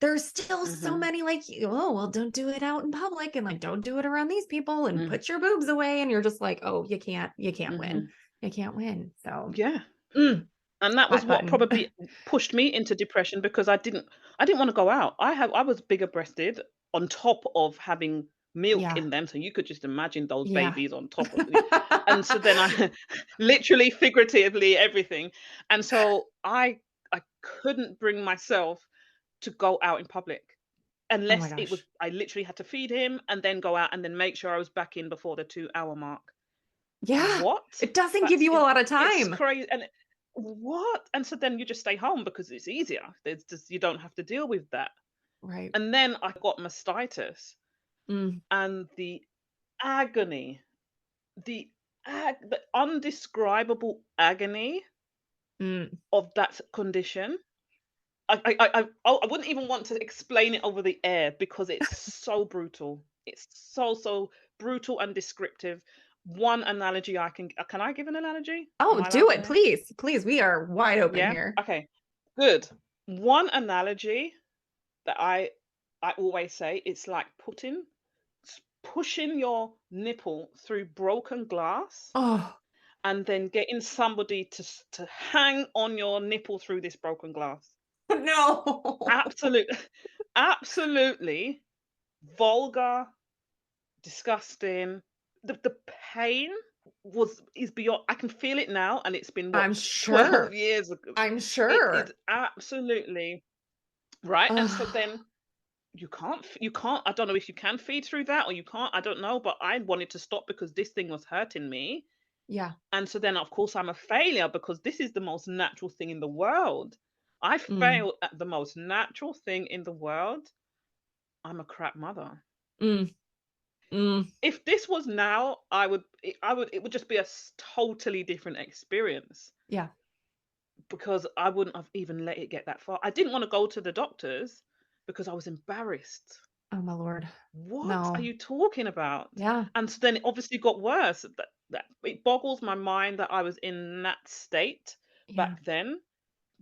there's still so mhm, many like, oh, well, don't do it out in public, and like, don't do it around these people, and mm, put your boobs away. And you're just like, oh, you can't win. mhm. You can't win. So, Yeah, mm, and that was hot what button. probably pushed me into depression because I didn't wanna go out. I was bigger breasted on top of having milk Yeah. in them, so you could just imagine those Yeah. babies on top of the, and so then I literally, figuratively, everything, and so I couldn't bring myself to go out in public Oh my unless it was gosh. I literally had to feed him and then go out and then make sure I was back in before the 2-hour mark. Yeah. What? It doesn't give you a lot of It's time. crazy, and what? And so then you just stay home because it's easier. There's just you don't have to deal with that. Right. And then I got mastitis, Mm, and the agony, the undescribable agony mm. of that condition. I wouldn't even want to explain it over the air because it's so brutal. It's so, so brutal and descriptive. One analogy can I give an analogy? Am Oh, I allowed do to it, say? please. Please. We are wide open Yeah? here. Okay. Good. One analogy that I always say, it's like putting pushing your nipple through broken glass Oh, and then getting somebody to hang on your nipple through this broken glass. no. Absolute absolutely vulgar, disgusting. The pain is beyond. I can feel it now, and it's been what I'm 12 sure. years ago. I'm It is sure. absolutely right. And so Ugh. then you can't. I don't know if you can feed through that or you can't. I don't know, but I wanted to stop because this thing was hurting me. Yeah. And so then, of course, I'm a failure because this is the most natural thing in the world. I Mm, failed at the most natural thing in the world. I'm a crap mother. mm, mm. If this was now, it would just be a totally different experience Yeah. because I wouldn't have even let it get that far. I didn't want to go to the doctors because I was embarrassed. Oh my Lord. What are No. you talking about? Yeah. And so then it obviously got worse. That it boggles my mind that I was in that state Yeah. back then.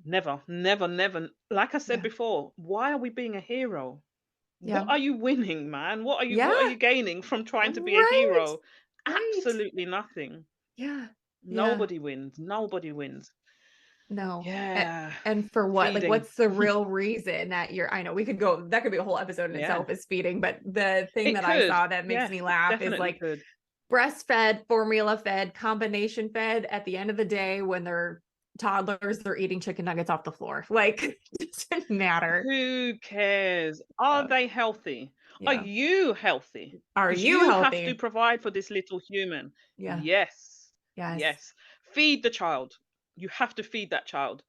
Never, never, never. Like I said Yeah. before, why are we being a hero? What Yeah. are you winning, man? Yeah. What are you gaining from trying to be a Right. hero? Right. Absolutely nothing. Yeah. Yeah. Nobody wins. Nobody wins. No. Yeah. And for what? Like, Feeding. what's the real reason that I know we could go, that could be a whole episode in Yeah. itself is feeding, but the thing It that I could. saw that makes Yeah, me it laugh is definitely like could. breastfed, formula fed, combination fed. At the end of the day, when they're toddlers, they're eating chicken nuggets off the floor. Like, it doesn't matter. Who cares? Are Uh, they healthy? Are yeah. you healthy? Are Because you you have to healthy? provide for this little human. Yeah. Yes. Yes. Yes. Feed the child. You have to feed that child.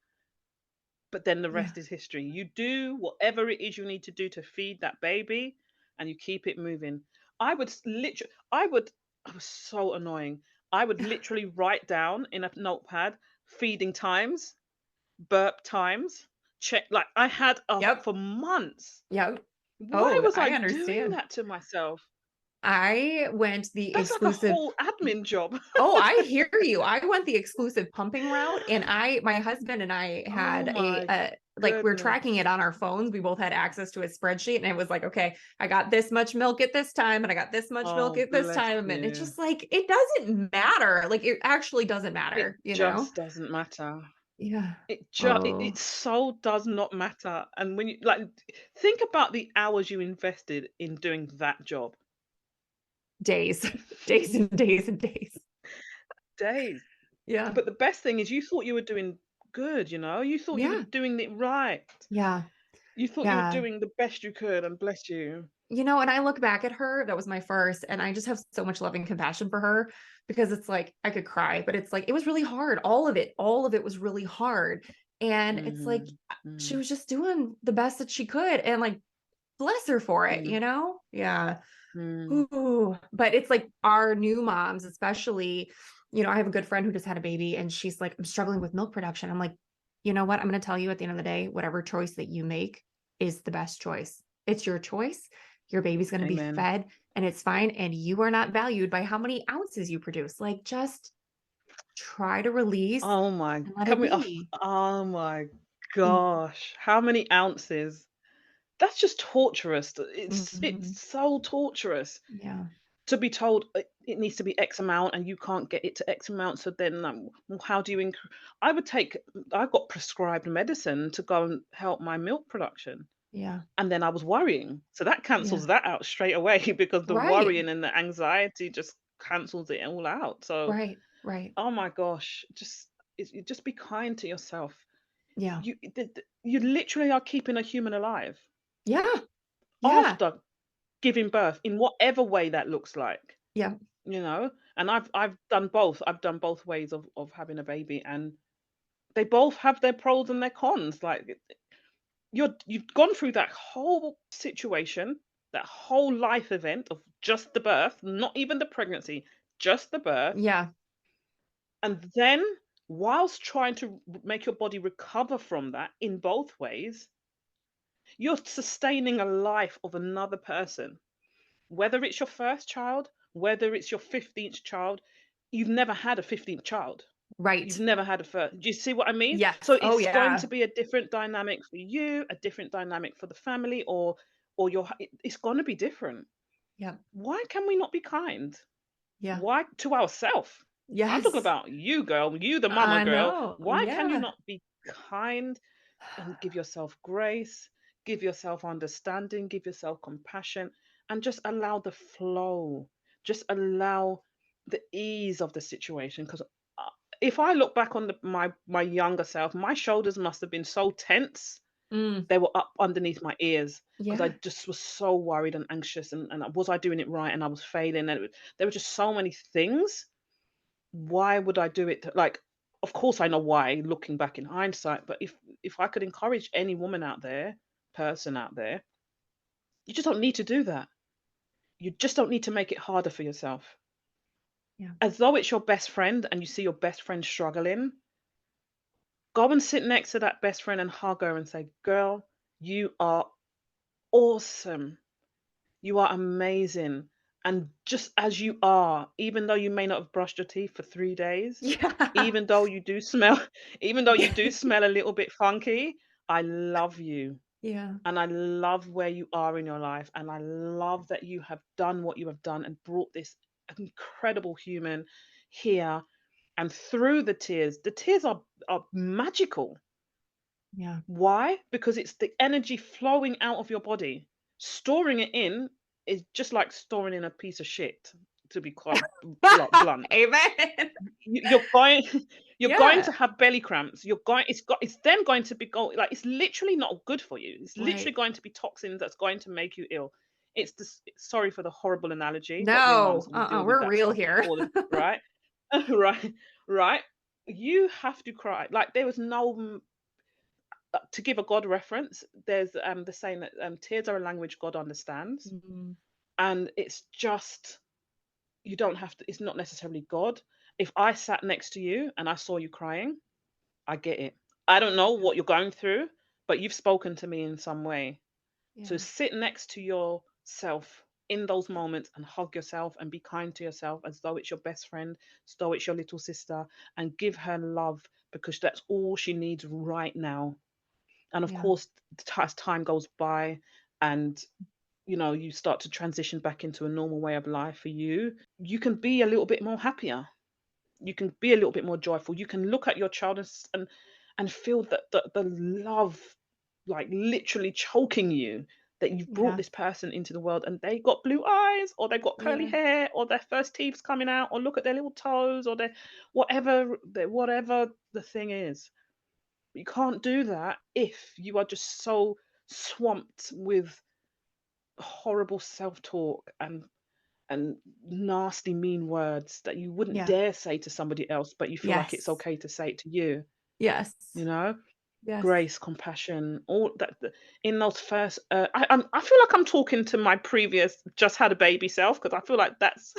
But then the Yeah. rest is history. You do whatever it is you need to do to feed that baby and you keep it moving. Literally, I was so annoying. I would literally write down in a notepad feeding times, burp times, check. Like I had Yep. for months. Yep. Why Oh, was I I doing understand. that to myself? I went the That's like a exclusive. whole admin job. Oh, I hear you. I went the exclusive pumping route, and my husband and I Oh had my like we're tracking it goodness. on our phones. We both had access to a spreadsheet, and it was like, okay, I got this much milk at this time, and I got this much milk Oh, at this bless time, and it's you. just like it doesn't matter. Like it actually doesn't It matter, you know? just doesn't matter. Yeah. It Oh, so does not matter, and when you like, think about the hours you invested in doing that job. days, days and days and days. Days. Yeah. But the best thing is you thought you were doing good, you thought you were Yeah. doing it right. Yeah. You thought you were Yeah. doing the best you could, and bless you. And I look back at her, that was my first, and I just have so much loving compassion for her because it's like I could cry, but it's like it was really hard. All of it was really hard. And it's like Mhm. she Mm, was just doing the best that she could. And like, bless her for it, mm, Yeah. mm. Ooh. But it's like our new moms, especially, I have a good friend who just had a baby and she's like, I'm struggling with milk production. I'm like, you know what? I'm going to tell you at the end of the day, whatever choice that you make is the best choice. It's your choice. Your baby's going to be Amen. fed and it's fine. And you are not valued by how many ounces you produce. Like, just try to release Oh my and let can it we be. oh my Mm, gosh, how many ounces? That's just torturous. It's mhm. so torturous Yeah. to be told it needs to be X amount and you can't get it to X amount. So then, well, how do you? I would take. I got prescribed medicine to go and help my milk production, Yeah. and then I was worrying. So that cancels Yeah. that out straight away because the Right. worrying and the anxiety just cancels it all out. So, Right. Right. oh my gosh, just be kind to yourself. Yeah. You literally are keeping a human alive Yeah. Yeah. after giving birth in whatever way that looks like, Yeah. and I've done both. I've done both ways of having a baby, and they both have their pros and their cons. Like you've gone through that whole situation, that whole life event of just the birth, not even the pregnancy, just the birth, Yeah. and then whilst trying to make your body recover from that in both ways, you're sustaining a life of another person. Whether it's your first child, whether it's your 15th child, you've never had a 15th child. You've Right. never had a first. Do you see what I mean? Yes. So Oh, it's going to yeah. be a different dynamic for you, a different dynamic for the family, or it's going to be different. Yeah. Why can we not be kind? Yeah. Why to ourselves? I'm talking Yes. about you, girl, you, the mama I girl. know. Why can you Yeah. not be kind and give yourself grace, give yourself understanding, give yourself compassion, and just allow the flow, just allow the ease of the situation? Because if I look back on my younger self, my shoulders must have been so tense. Mm. They were up underneath my ears because I Yeah. just was so worried and anxious, and was I doing it right, and I was failing, and there were just so many things. Why would I do it? Like, of course I know why, looking back in hindsight, but if I could encourage any woman out there, person out there, you just don't need to do that. You just don't need to make it harder for yourself. Yeah. As though it's your best friend and you see your best friend struggling, go and sit next to that best friend and hug her and say, "Girl, you are awesome. You are amazing. And just as you are, even though you may not have brushed your teeth for 3 days, Yeah. even though you do smell, even though you do smell a little bit funky, I love you. Yeah. And I love where you are in your life. And I love that you have done what you have done and brought this incredible human here. And through the tears are magical. Yeah. Why? Because it's the energy flowing out of your body. Storing it in is just like storing in a piece of shit, to be quite blunt. Amen. You're going you're going Yeah. to have belly cramps. It's then going to be like, it's literally not good for you. It's literally Right. going to be toxins that's going to make you ill. It's this, sorry for the horrible analogy, but we're No. mums and we deal with We're that real stuff here. all the right? Right, right. You have to cry. Like, there was no to give a God reference, there's the saying that tears are a language God understands, Mm. and it's just, you don't have to. It's not necessarily God. If I sat next to you and I saw you crying, I get it. I don't know Yeah. what you're going through, but you've spoken to me in some way. So Yeah. sit next to yourself in those moments and hug yourself and be kind to yourself as though it's your best friend, as though it's your little sister, and give her love, because that's all she needs right now. And of Yeah. course, as time goes by and you start to transition back into a normal way of life for you, you can be a little bit more happier. You can be a little bit more joyful. You can look at your child and feel that the love, like, literally choking you, that you've brought Yeah. this person into the world and they got blue eyes, or they've got curly Yeah. hair, or their first teeth's coming out, or look at their little toes, or their whatever the thing is. You can't do that if you are just so swamped with horrible self-talk and nasty, mean words that you wouldn't Yeah. dare say to somebody else, but you feel like it's Yes. okay to say it to you. Yes. You know, Yes. grace, compassion, all that. In those first, I feel like I'm talking to my previous just had a baby self, because I feel like that's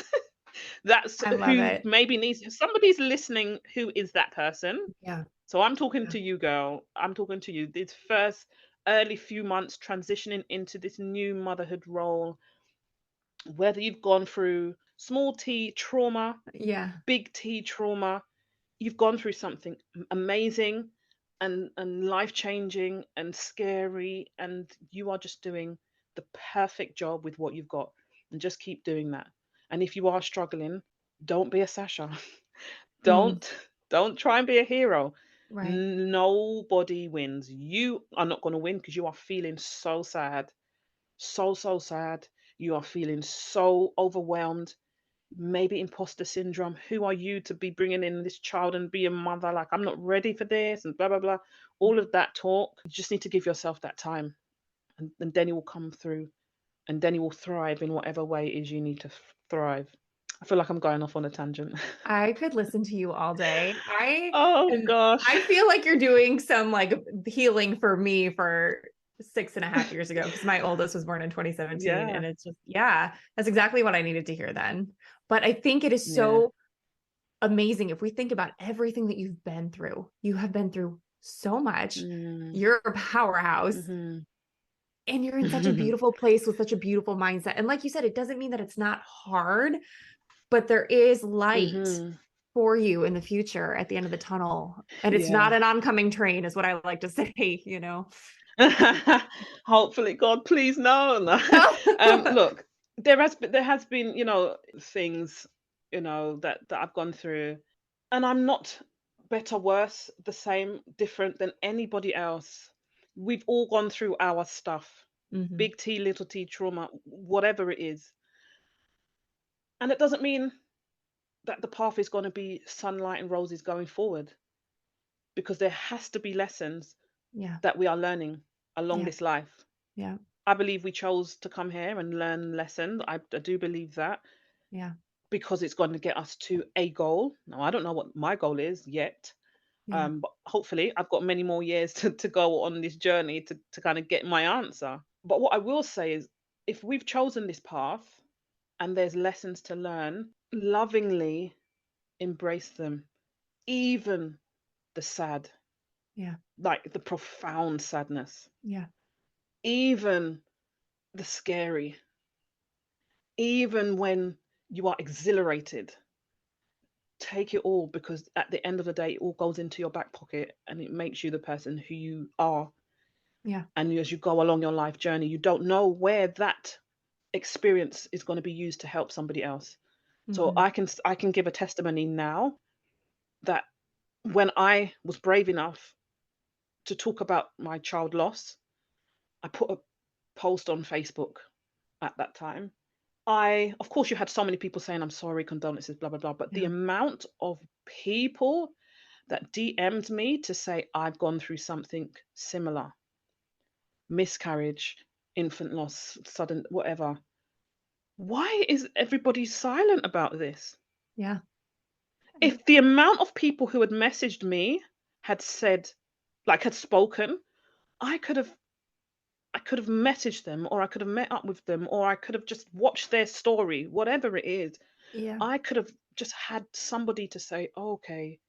that's I love who it. maybe needs, somebody's listening who is that person. Yeah. So I'm talking Yeah. to you, girl. I'm talking to you. These first early few months transitioning into this new motherhood role, whether you've gone through small t trauma, Yeah. big T trauma, you've gone through something amazing and life changing and scary, and you are just doing the perfect job with what you've got, and just keep doing that. And if you are struggling, don't be a Sasha. Mm. Don't don't try and be a hero. Right. Nobody wins. You are not going to win because you are feeling so sad. So sad. You are feeling so overwhelmed. Maybe imposter syndrome. Who are you to be bringing in this child and be a mother? Like, I'm not ready for this, and blah blah blah. All of that talk. You just need to give yourself that time, and then it will come through, and then you will thrive in whatever way it is you need to thrive. I feel like I'm going off on a tangent. I could listen to you all day. Oh And gosh. I feel like you're doing some like healing for me for 6.5 years ago, because my oldest was born in 2017. Yeah. And it's just, yeah, that's exactly what I needed to hear then. But I think it is Yeah. so amazing if we think about everything that you've been through. You have been through so much. Mm. You're a powerhouse, Mhm. and you're in such a beautiful place with such a beautiful mindset. And like you said, it doesn't mean that it's not hard, but there is light Mhm. for you in the future at the end of the tunnel. And it's not Yeah. an oncoming train, is what I like to say, Hopefully, God, please no. No. No. Look. there has been, things, that I've gone through, and I'm not better, worse, the same, different than anybody else. We've all gone through our stuff. Hmm. Big T, little T trauma, whatever it is. And it doesn't mean that the path is going to be sunlight and roses going forward, because there has to be lessons Yeah. that we are learning along Yeah. this life. Yeah. I believe we chose to come here and learn lessons. I do believe that, Yeah. because it's going to get us to a goal. Now, I don't know what my goal is yet, Yeah. but hopefully I've got many more years to go on this journey to kind of get my answer. But what I will say is, if we've chosen this path and there's lessons to learn, lovingly embrace them, even the sad, Yeah. like the profound sadness, Yeah. even the scary, even when you are exhilarated. Take it all, because at the end of the day, it all goes into your back pocket and it makes you the person who you are. Yeah. And as you go along your life journey, you don't know where that experience is going to be used to help somebody else. So Hmm. I can give a testimony now that when I was brave enough to talk about my child loss, I put a post on Facebook at that time. Of course, you had so many people saying, I'm sorry, condolences, blah, blah, blah. But the Yeah. amount of people that DM'd me to say, I've gone through something similar, miscarriage, infant loss, sudden, whatever. Why is everybody silent about this? Yeah. If the amount of people who had messaged me had said, like, had spoken, I could have I could have messaged them, or I could have met up with them, or I could have just watched their story, whatever it is. Yeah. I could have just had somebody to say, "Oh, okay,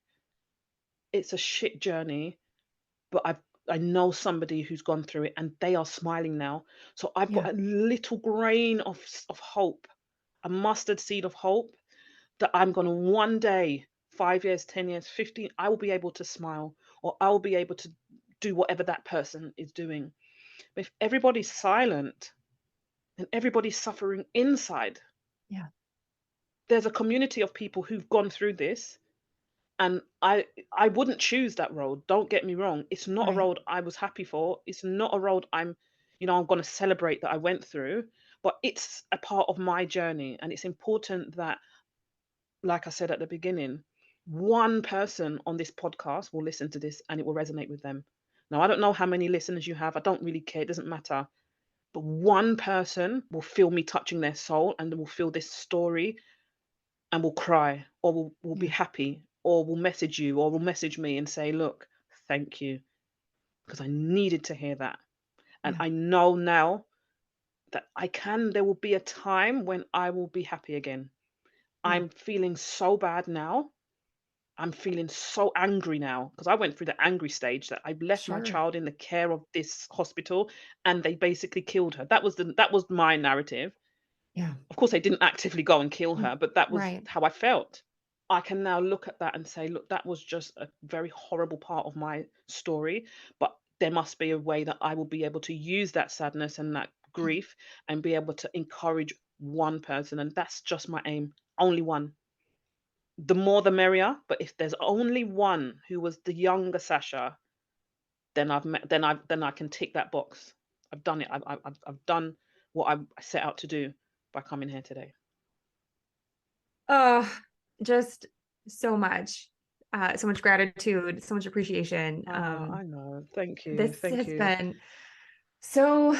it's a shit journey, but I know somebody who's gone through it and they are smiling now." So I've got Yeah. a little grain of hope, a mustard seed of hope, that I'm going to one day, 5 years, 10 years, 15, I will be able to smile, or I will be able to do whatever that person is doing. But if everybody's silent and everybody's suffering inside, Yeah. there's a community of people who've gone through this, and I wouldn't choose that road. Don't get me wrong. It's not a Right. road I was happy for. It's not a road I'm going to celebrate that I went through, but it's a part of my journey, and it's important that, like I said at the beginning, one person on this podcast will listen to this and it will resonate with them. Now, I don't know how many listeners you have. I don't really care. It doesn't matter. But one person will feel me touching their soul and will feel this story and will cry, or will be Yeah. happy, or will message you, or will message me and say, look, thank you, because I needed to hear that. And Yeah. I know now that there will be a time when I will be happy again. Yeah. I'm feeling so bad now. I'm feeling so angry now, because I went through the angry stage that I've left my Sure. child in the care of this hospital and they basically killed her. That was my narrative. Yeah. Of course, they didn't actively go and kill Mm. her, but that was Right. how I felt. I can now look at that and say, look, that was just a very horrible part of my story, but there must be a way that I will be able to use that sadness and that grief and be able to encourage one person. And that's just my aim. Only one. The more the merrier. But if there's only one who was the younger Sasha, then then I can tick that box. I've done it. I've done what I set out to do by coming here today. Oh, just so much gratitude, so much appreciation. I know. Thank you. This Thank has you. been so,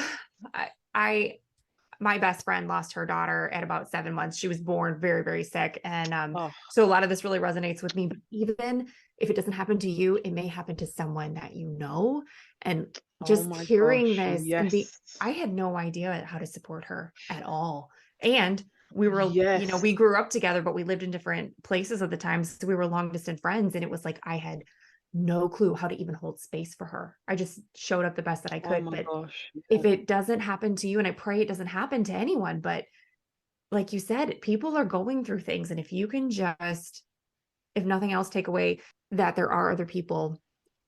I my best friend lost her daughter at about 7 months. She was born very, very sick. And Oh, so a lot of this really resonates with me. But even if it doesn't happen to you, it may happen to someone that you know. And oh just my hearing gosh. this and Yes. I had no idea how to support her at all. And we were, Yes. we grew up together, but we lived in different places at the time. So we were long distance friends. And it was like I had no clue how to even hold space for her. I just showed up the best that I Oh could. my But gosh. if it doesn't happen to you, and I pray it doesn't happen to anyone, but like you said, people are going through things. And if you can just, if nothing else, take away that there are other people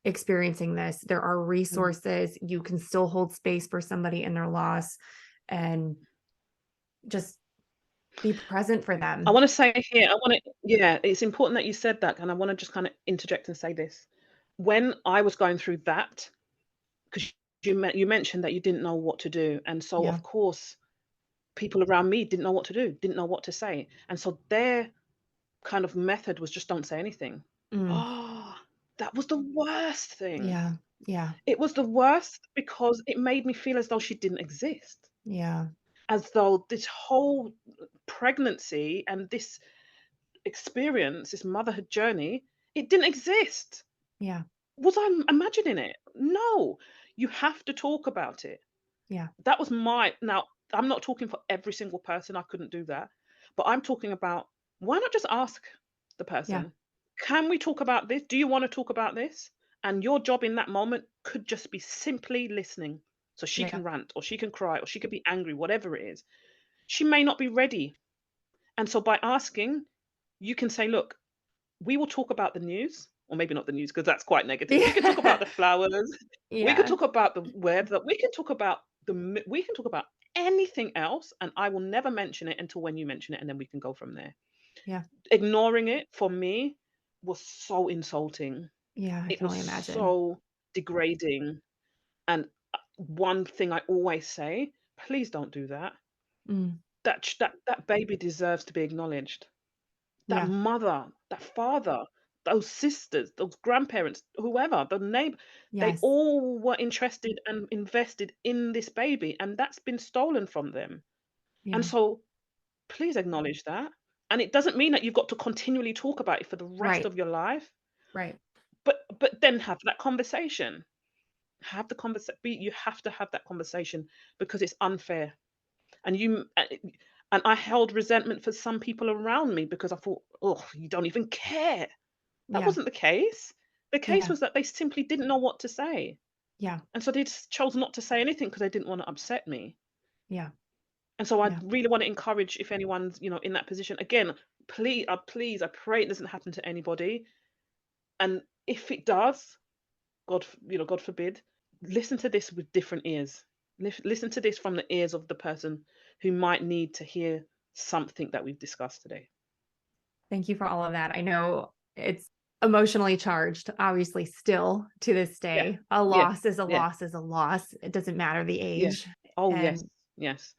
experiencing this, there are Mm. resources, you can still hold space for somebody in their loss. And just be present for I them. want to say here, yeah, it's important that you said that. And I want to just kind of interject and say this. When I was going through that, because you mentioned that you didn't know what to do. And so, Yeah. of course, people around me didn't know what to do, didn't know what to say. And so their kind of method was just don't say anything. Mm. Oh, that was the worst thing. Yeah. Yeah. It was the worst because it made me feel as though she didn't exist, Yeah. as though this whole pregnancy and this experience, this motherhood journey, it didn't exist. Yeah. Was I imagining it? No, you have to talk about it. Yeah. That was my now, I'm not talking for every single person, I couldn't do that, but I'm talking about why not just ask the Yeah. person, "Can we talk about this? Do you wanna talk about this?" And your job in that moment could just be simply listening. So she Yeah. can rant or she can cry or she could be angry, whatever it is. She may not be ready. And so by asking, you can say, "Look, we will talk about the news," or maybe not the news because that's quite negative. We can talk about Yeah. the flowers. We could Yeah. talk about the weather. We can talk about we can talk about anything else, and I will never mention it until when you mention it, and then we can go from there. Yeah. Ignoring it for me was so insulting. Yeah. I It can was only imagine. so degrading. And one thing I always say, please don't do that. Mm. That baby deserves to be acknowledged. That Yeah. mother, that father, those sisters, those grandparents, whoever, the neighbor, they Yes. all were interested and invested in this baby, and that's been stolen from them. And Yeah. so please acknowledge that. And it doesn't mean that you've got to continually talk about it for the rest Right. of your life, Right. but then have that conversation. Have the conversation. You have to have that conversation because it's unfair. And and I held resentment for some people around me because I thought, oh, you don't even care. That Yeah. wasn't the case. The case Yeah. was that they simply didn't know what to say. Yeah. And so they just chose not to say anything because they didn't want to upset me. Yeah. And so I Yeah. really want to encourage if anyone's, in that position, again, please, I pray it doesn't happen to anybody. And if it does, God forbid, listen to this with different ears. Listen to this from the ears of the person who might need to hear something that we've discussed today. Thank you for all of that. I know it's emotionally charged, obviously, still to this Yeah. day. A Yes. loss is a Yes. loss is a loss. It doesn't matter the Yes. age. Oh, yes. And Yes.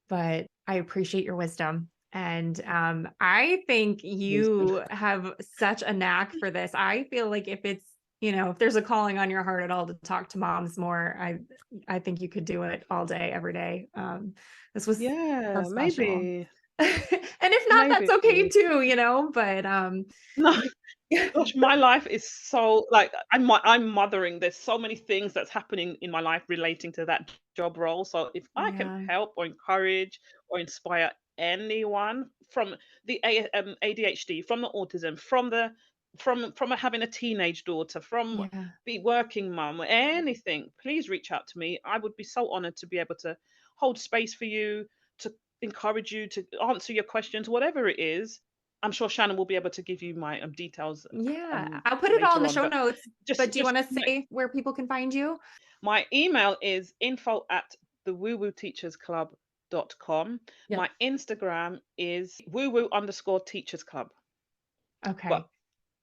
but I appreciate your wisdom. And I think Please do. you have such a knack for this. I feel like if it's, if there's a calling on your heart at all to talk to moms more, I think you could do it all day, every day. This was so Yeah, special. maybe. And if not, that's Maybe. okay too, but No. you Gosh, my life is so like I'm mothering. There's so many things that's happening in my life relating to that job role. So if I can yeah, help or encourage or inspire anyone from the ADHD, from the autism, from having a teenage daughter, from yeah, the working mum, anything, please reach out to me. I would be so honored to be able to hold space for you, to encourage you, to answer your questions, whatever it is. I'm sure Shannon will be able to give you my details yeah. I'll put it all in later the on. show But notes, just but do you just want to say where people can find you? my email is info@thewooWooTeachersClub.com. Yep. My Instagram is woo_teachers club. But Okay.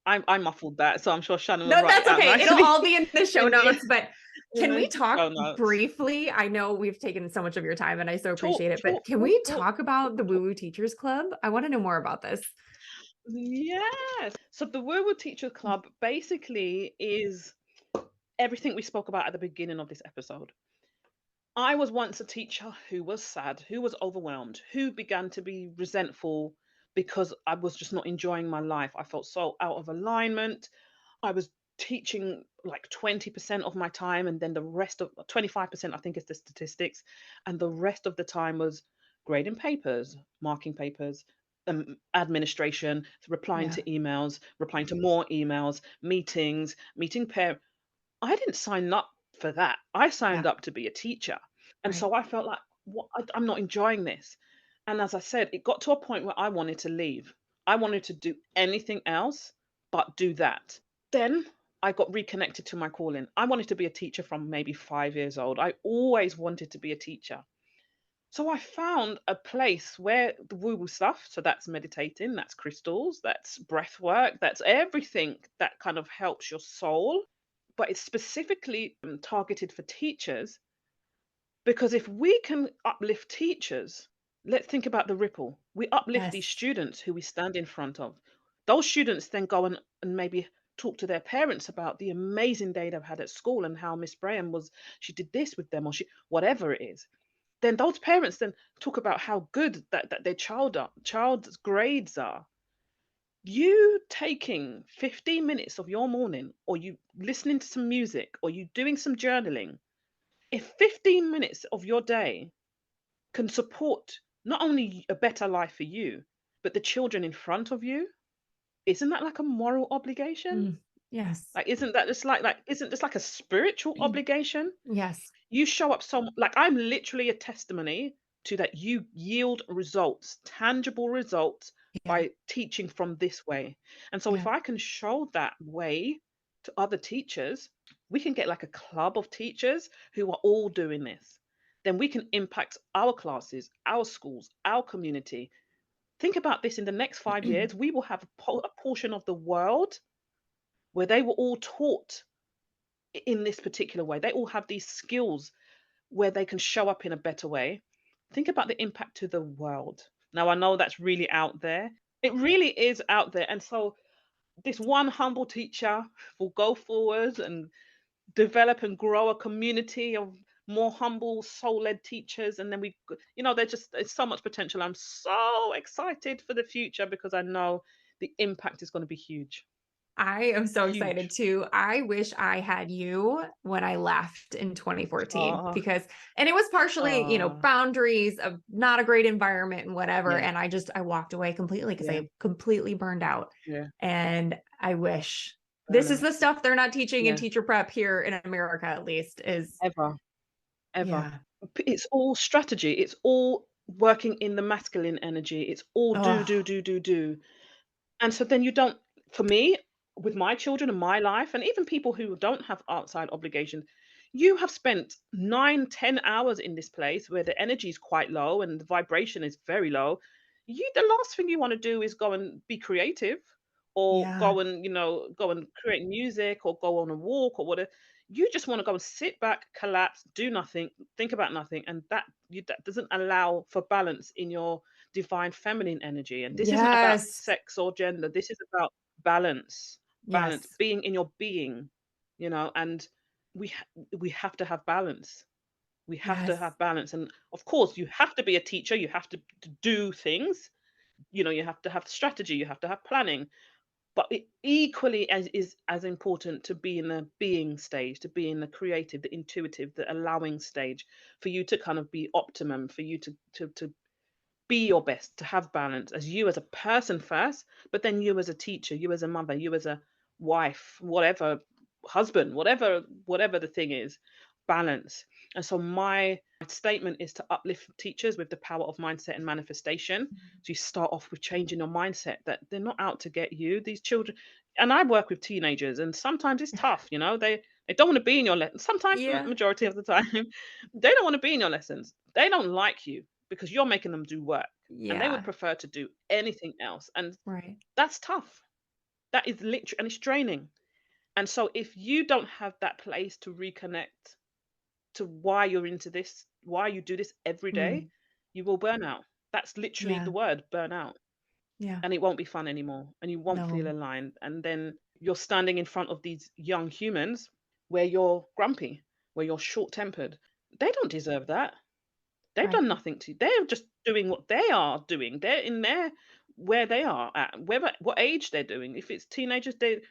I muffled that, so I'm sure Shannon will No, write it that's out okay. It'll nicely all be in the show in the notes, but in can we the talk show notes. briefly? I know we've taken so much of your time and I so Talk, appreciate it, but talk, can talk, we talk, talk about the talk. Woo Woo Teachers Club? I want to know more about this. Yes. So the Woo Teacher Club basically is everything we spoke about at the beginning of this episode. I was once a teacher who was sad, who was overwhelmed, who began to be resentful because I was just not enjoying my life. I felt so out of alignment. I was teaching like 20% of my time, and then the rest of 25%, I think is the statistics. And the rest of the time was grading papers, marking papers, administration, replying Yeah. to emails, replying to more emails, meetings, meeting parents. I didn't sign up for that. I Yeah. signed up to be a teacher. And Right. so I felt like, what? I'm not enjoying this. And as I said, it got to a point where I wanted to leave. I wanted to do anything else but do that. Then I got reconnected to my calling. I wanted to be a teacher from maybe 5 years old. I always wanted to be a teacher. So I found a place where the woo woo stuff, so that's meditating, that's crystals, that's breath work, that's everything that kind of helps your soul, but it's specifically targeted for teachers. Because if we can uplift teachers, let's think about the ripple. We uplift these Yes. students who we stand in front of. Those students then go and maybe talk to their parents about the amazing day they've had at school and how Miss Braham was, she did this with them, or she, whatever it is. Then those parents then talk about how good that their child's grades are. You taking 15 minutes of your morning, or you listening to some music, or you doing some journaling, if 15 minutes of your day can support not only a better life for you, but the children in front of you, isn't that like a moral obligation? Mm. Yes. Like, isn't that just like isn't this like a spiritual obligation? Yes. You show up some like I'm literally a testimony to that you yield results, tangible results Yeah. by teaching from this way. And so if Yeah. I can show that way to other teachers, we can get like a club of teachers who are all doing this. Then we can impact our classes, our schools, our community. Think about this, in the next 5 years, we will have a portion of the world where they were all taught in this particular way. They all have these skills where they can show up in a better way. Think about the impact to the world. Now, I know that's really out there. It really is out there. And so, this one humble teacher will go forward and develop and grow a community of more humble, soul led teachers. And then there's so much potential. I'm so excited for the future because I know the impact is going to be huge. I am so excited Huge. too. I wish I had you when I left in 2014 Oh, because and it was partially, oh, boundaries of not a great environment and whatever. yeah, And I walked away completely because yeah, I completely burned out. yeah. And I wish this is Burnout. the stuff they're not teaching in Yeah, teacher prep here in America, at least, is ever. Ever. yeah. It's all strategy. It's all working in the masculine energy. It's all do, do, Oh, do, do, do. And so then you don't, for me, with my children and my life, and even people who don't have outside obligations, you have spent 9, 10 hours in this place where the energy is quite low and the vibration is very low. The last thing you want to do is go and be creative, or yeah. go and create music or go on a walk or whatever. You just want to go and sit back, collapse, do nothing, think about nothing, and that doesn't allow for balance in your divine feminine energy. And this isn't about Yes. sex or gender. This is about balance, balance, Yes. being in your being, and we have to have balance. We have to Yes. have balance. And of course, you have to be a teacher. You have to do things. You have to have strategy. You have to have planning. But it equally as is as important to be in the being stage, to be in the creative, the intuitive, the allowing stage, for you to kind of be optimum, for you to be your best, to have balance as you as a person first, but then you as a teacher, you as a mother, you as a wife, whatever, husband, whatever the thing is, balance. And so my statement is to uplift teachers with the power of mindset and manifestation. So you start off with changing your mindset that they're not out to get you. These children, and I work with teenagers, and sometimes it's tough, they don't want to be in your lessons. Sometimes, Yeah. majority of the time, they don't want to be in your lessons. They don't like you because you're making them do work, and they would Yeah. prefer to do anything else. And Right. that's tough. That is literally, and it's draining. And so if you don't have that place to reconnect to why you're into this, why you do this every day, Mm. you will burn out. That's literally the Yeah. word, burn out. Yeah. And it won't be fun anymore. And you won't feel No. aligned. And then you're standing in front of these young humans where you're grumpy, where you're short tempered. They don't deserve that. They've Right. done nothing to, they're just doing what they are doing. They're in there where they are at, whether what age they're doing. If it's teenagers, they're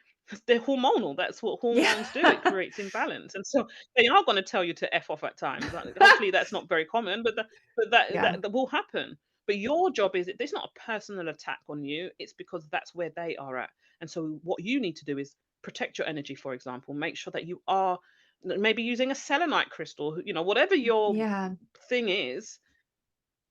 hormonal. That's what Yeah. hormones do. It creates imbalance. And so they are going to tell you to F off at times. Like, hopefully that's not very common, but Yeah. that will happen. But your job is, it's not a personal attack on you. It's because that's where they are at. And so what you need to do is protect your energy, for example. Make sure that you are maybe using a selenite crystal, whatever your Yeah. thing is,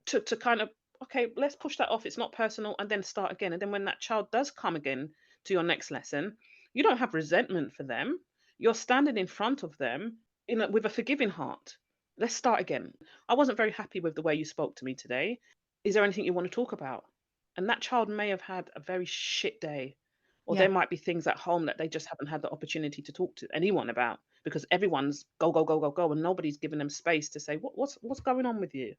to kind of, okay, let's push that off, it's not personal, and then start again. And then when that child does come again to your next lesson, you don't have resentment for them. You're standing in front of them with a forgiving heart. Let's start again. I wasn't very happy with the way you spoke to me today. Is there anything you want to talk about? And that child may have had a very shit day. Or there Yeah. might be things at home that they just haven't had the opportunity to talk to anyone about because everyone's go, go, go, go, go, and nobody's given them space to say, what's going on with you?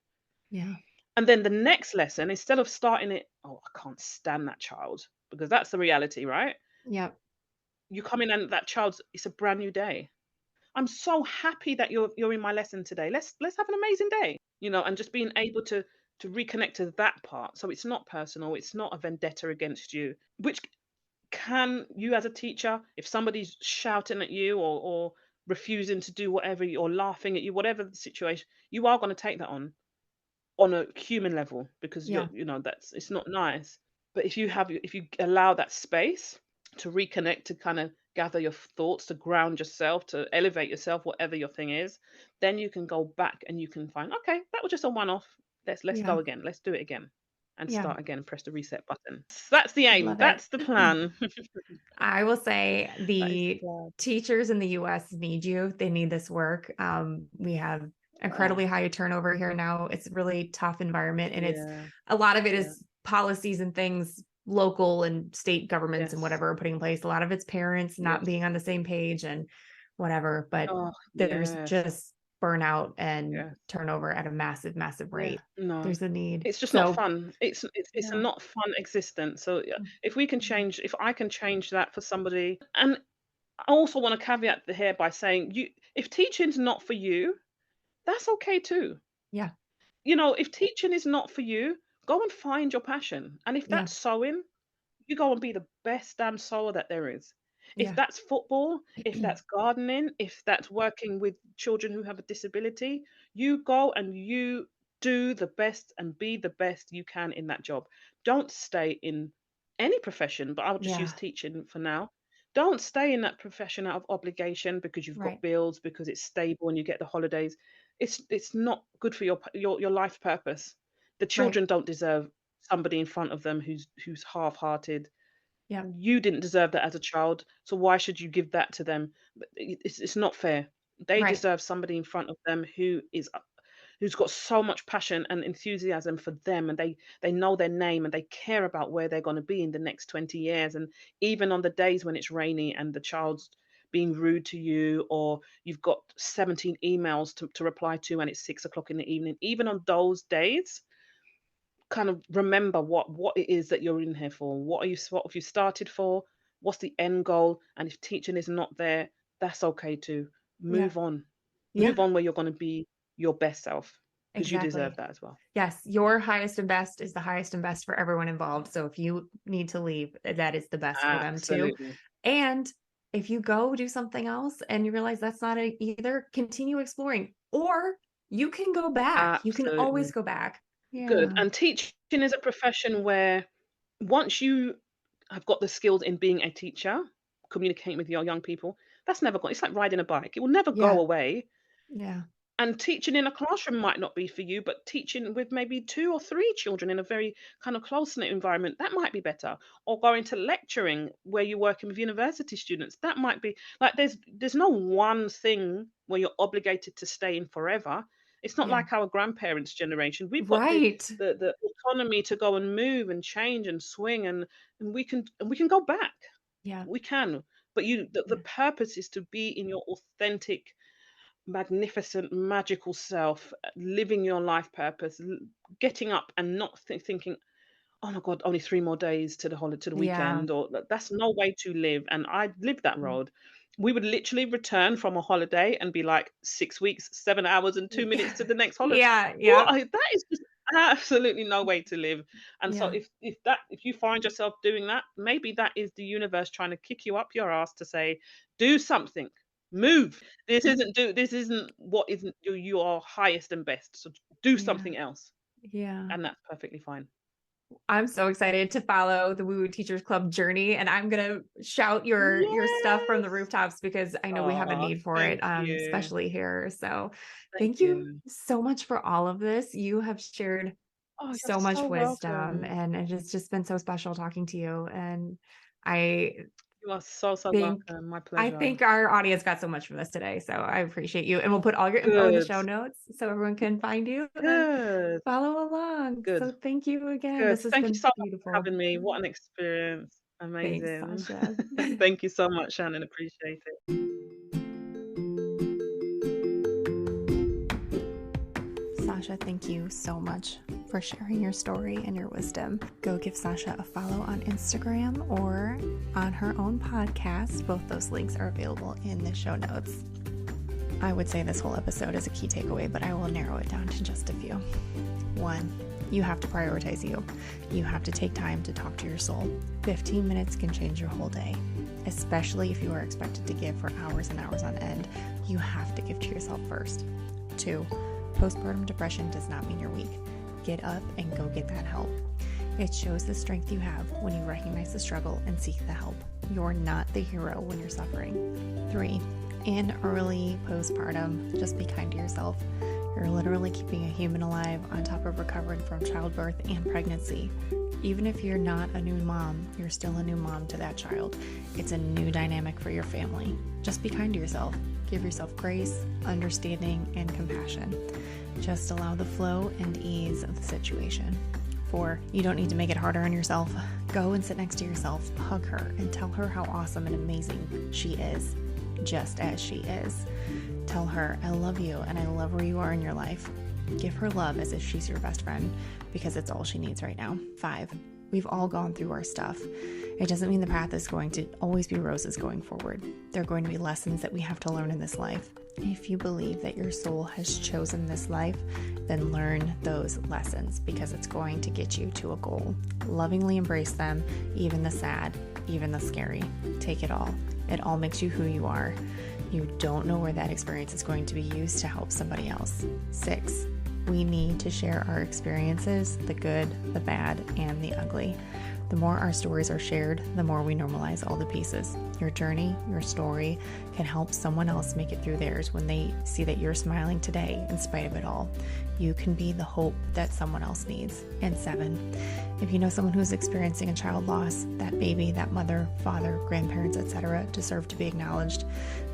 Yeah. And then the next lesson, instead of starting it, oh, I can't stand that child, because that's the reality, right? Yep. You come in and that child's it's a brand new day. I'm so happy that you're in my lesson today. Let's have an amazing day. And just being able to reconnect to that part. So it's not personal, it's not a vendetta against you, which can you as a teacher, if somebody's shouting at you or refusing to do whatever or laughing at you, whatever the situation, you are going to take that on a human level because Yeah. that's it's not nice. But if you allow that space to reconnect, to kind of gather your thoughts, to ground yourself, to elevate yourself, whatever your thing is, then you can go back and you can find, okay, that was just a one-off. Let's Yeah. go again. Let's do it again and Yeah. start again. Press the reset button. That's the aim. Love it. That's the plan. I will say That is the the plan. teachers in the US need you. They need this work. We have Oh, incredibly high turnover here now. It's a really tough environment, and it's yeah, a lot of it yeah, is policies and things local and state governments and yes, whatever are putting in place. A lot of it's parents not being yes. on the same page and whatever, but Oh, there's yes, just burnout and yes. turnover at a massive, massive Yeah, rate. no. There's a need. It's just not So, fun. It's a no. not fun existence. So yeah, Mm, if I can change that for somebody, and I also want to caveat the here by saying, if teaching's not for you, that's okay too. yeah. If teaching is not for you, go and find your passion. And if Yeah. that's sewing, you go and be the best damn sewer that there is. If Yeah. that's football, if that's gardening, if that's working with children who have a disability, you go and you do the best and be the best you can in that job. Don't stay in any profession, but I'll just use Yeah. teaching for now. Don't stay in that profession out of obligation because you've got Right. bills, because it's stable and you get the holidays. It's not good for your life purpose. The Right. children don't deserve somebody in front of them who's half-hearted. Yep. You didn't deserve that as a child, so why should you give that to them? It's not fair. They Right. deserve somebody in front of them who's got so much passion and enthusiasm for them, and they know their name and they care about where they're gonna be in the next 20 years, and even on the days when it's rainy and the child's being rude to you, or you've got 17 emails to reply to and it's 6 o'clock in the evening, even on those days, kind of remember what it is that you're in here for. What have you started for? What's the end goal? And if teaching is not there, that's okay too. Yeah. Move on. Move Yeah. on where you're going to be your best self because you deserve Exactly. that as well. Yes, your highest and best is the highest and best for everyone involved. So if you need to leave, that is the best for them too. Absolutely. And if you go do something else and you realize that's not a, either, continue exploring, or you can go back. You can always Absolutely. go back. Good. Yeah. And teaching is a profession where once you have got the skills in being a teacher, communicating with your young people, that's never going. It's like riding a bike. It will never go Yeah. away. Yeah. And teaching in a classroom might not be for you, but teaching with maybe 2 or 3 children in a very kind of close-knit environment, that might be better. Or going to lecturing where you're working with university students, that might be like there's no one thing where you're obligated to stay in forever. It's not Yeah. like our grandparents' generation. We've got the Right. the the autonomy to go and move and change and swing, and we can go back. Yeah. We can. But the Yeah. purpose is to be in your authentic, magnificent, magical self, living your life purpose, getting up and not thinking, "Oh my God, only 3 more days to the Yeah. weekend," or that's no way to live. And I lived that Mm. road. We would literally return from a holiday and be like 6 weeks, 7 hours, and 2 minutes to the next holiday. Yeah. Yeah. That is just absolutely no way to live. And so Yeah. if you find yourself doing that, maybe that is the universe trying to kick you up your ass to say, do something, move. This isn't what isn't your highest and best. So do Yeah. something else, Yeah. and that's perfectly fine. I'm so excited to follow the Woo Teachers Club journey, and I'm gonna shout your stuff from the Yes. rooftops because I know we have a Oh, need for thank it, you. especially here. So, Thank thank you you. so much for all of this. You have shared Oh, you're so much so wisdom, welcome. and it has just been so special talking to you. And I You are so, so Think welcome. My I pleasure. think our audience got so much from this today, so I appreciate you, and we'll put all your info in the Good. show notes so everyone can find you and Good. follow along. Good. So thank you again. Good. This has Thank you been so much for beautiful. having me. What an experience. Thanks, Amazing. Sasha. Thank you so much, Shannon. Appreciate it. Sasha, thank you so much for sharing your story and your wisdom. Go give Sasha a follow on Instagram or on her own podcast. Both those links are available in the show notes. I would say this whole episode is a key takeaway, but I will narrow it down to just a few. 1, you have to prioritize you. You have to take time to talk to your soul. 15 minutes can change your whole day, especially if you are expected to give for hours and hours on end. You have to give to yourself first. 2, postpartum depression does not mean you're weak. Get up and go get that help. It shows the strength you have when you recognize the struggle and seek the help. You're not the hero when you're suffering. 3, in early postpartum, just be kind to yourself. You're literally keeping a human alive on top of recovering from childbirth and pregnancy. Even if you're not a new mom, you're still a new mom to that child. It's a new dynamic for your family. Just be kind to yourself. Give yourself grace, understanding, and compassion. Just allow the flow and ease of the situation. 4, you don't need to make it harder on yourself. Go and sit next to yourself, hug her, and tell her how awesome and amazing she is, just as she is. Tell her, I love you and I love where you are in your life. Give her love as if she's your best friend, because it's all she needs right now. 5, we've all gone through our stuff. It doesn't mean the path is going to always be roses going forward. There are going to be lessons that we have to learn in this life. If you believe that your soul has chosen this life, then learn those lessons, because it's going to get you to a goal. Lovingly embrace them, even the sad, even the scary. Take it all. It all makes you who you are. You don't know where that experience is going to be used to help somebody else. 6, we need to share our experiences, the good, the bad, and the ugly. The more our stories are shared, the more we normalize all the pieces. Your journey, your story can help someone else make it through theirs when they see that you're smiling today in spite of it all. You can be the hope that someone else needs. And 7, if you know someone who's experiencing a child loss, that baby, that mother, father, grandparents, etc., deserve to be acknowledged.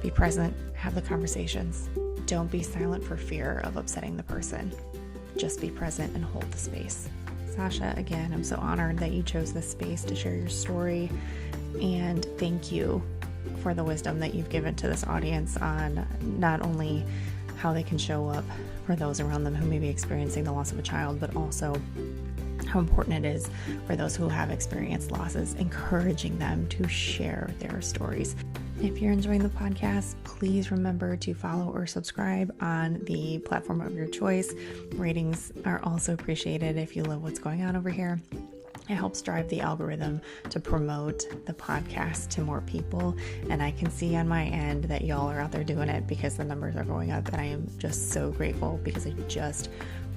Be present, have the conversations. Don't be silent for fear of upsetting the person. Just be present and hold the space. Sasha, again, I'm so honored that you chose this space to share your story, and thank you for the wisdom that you've given to this audience on not only how they can show up for those around them who may be experiencing the loss of a child, but also how important it is for those who have experienced losses, encouraging them to share their stories. If you're enjoying the podcast, please remember to follow or subscribe on the platform of your choice. Ratings are also appreciated if you love what's going on over here. It helps drive the algorithm to promote the podcast to more people. And I can see on my end that y'all are out there doing it, because the numbers are going up. And I am just so grateful, because I just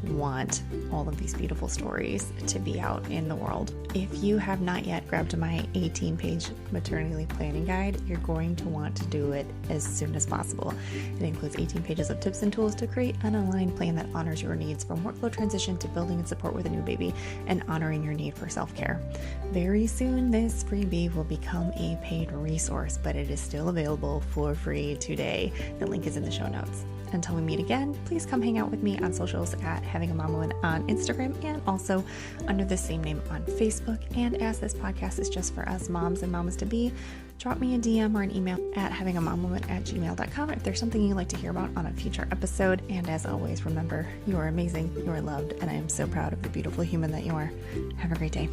want all of these beautiful stories to be out in the world. If you have not yet grabbed my 18-page maternity leave planning guide, you're going to want to do it as soon as possible. It includes 18 pages of tips and tools to create an aligned plan that honors your needs, from workflow transition to building and support with a new baby, and honoring your need for self-care. Very soon, this freebie will become a paid resource, but it is still available for free today. The link is in the show notes. Until we meet again, please come hang out with me on socials at Having a Mom Moment on Instagram, and also under the same name on Facebook. And as this podcast is just for us moms and mamas to be, drop me a DM or an email at havingamommoment@gmail.com if there's something you'd like to hear about on a future episode. And as always, remember, you are amazing, you are loved, and I am so proud of the beautiful human that you are. Have a great day.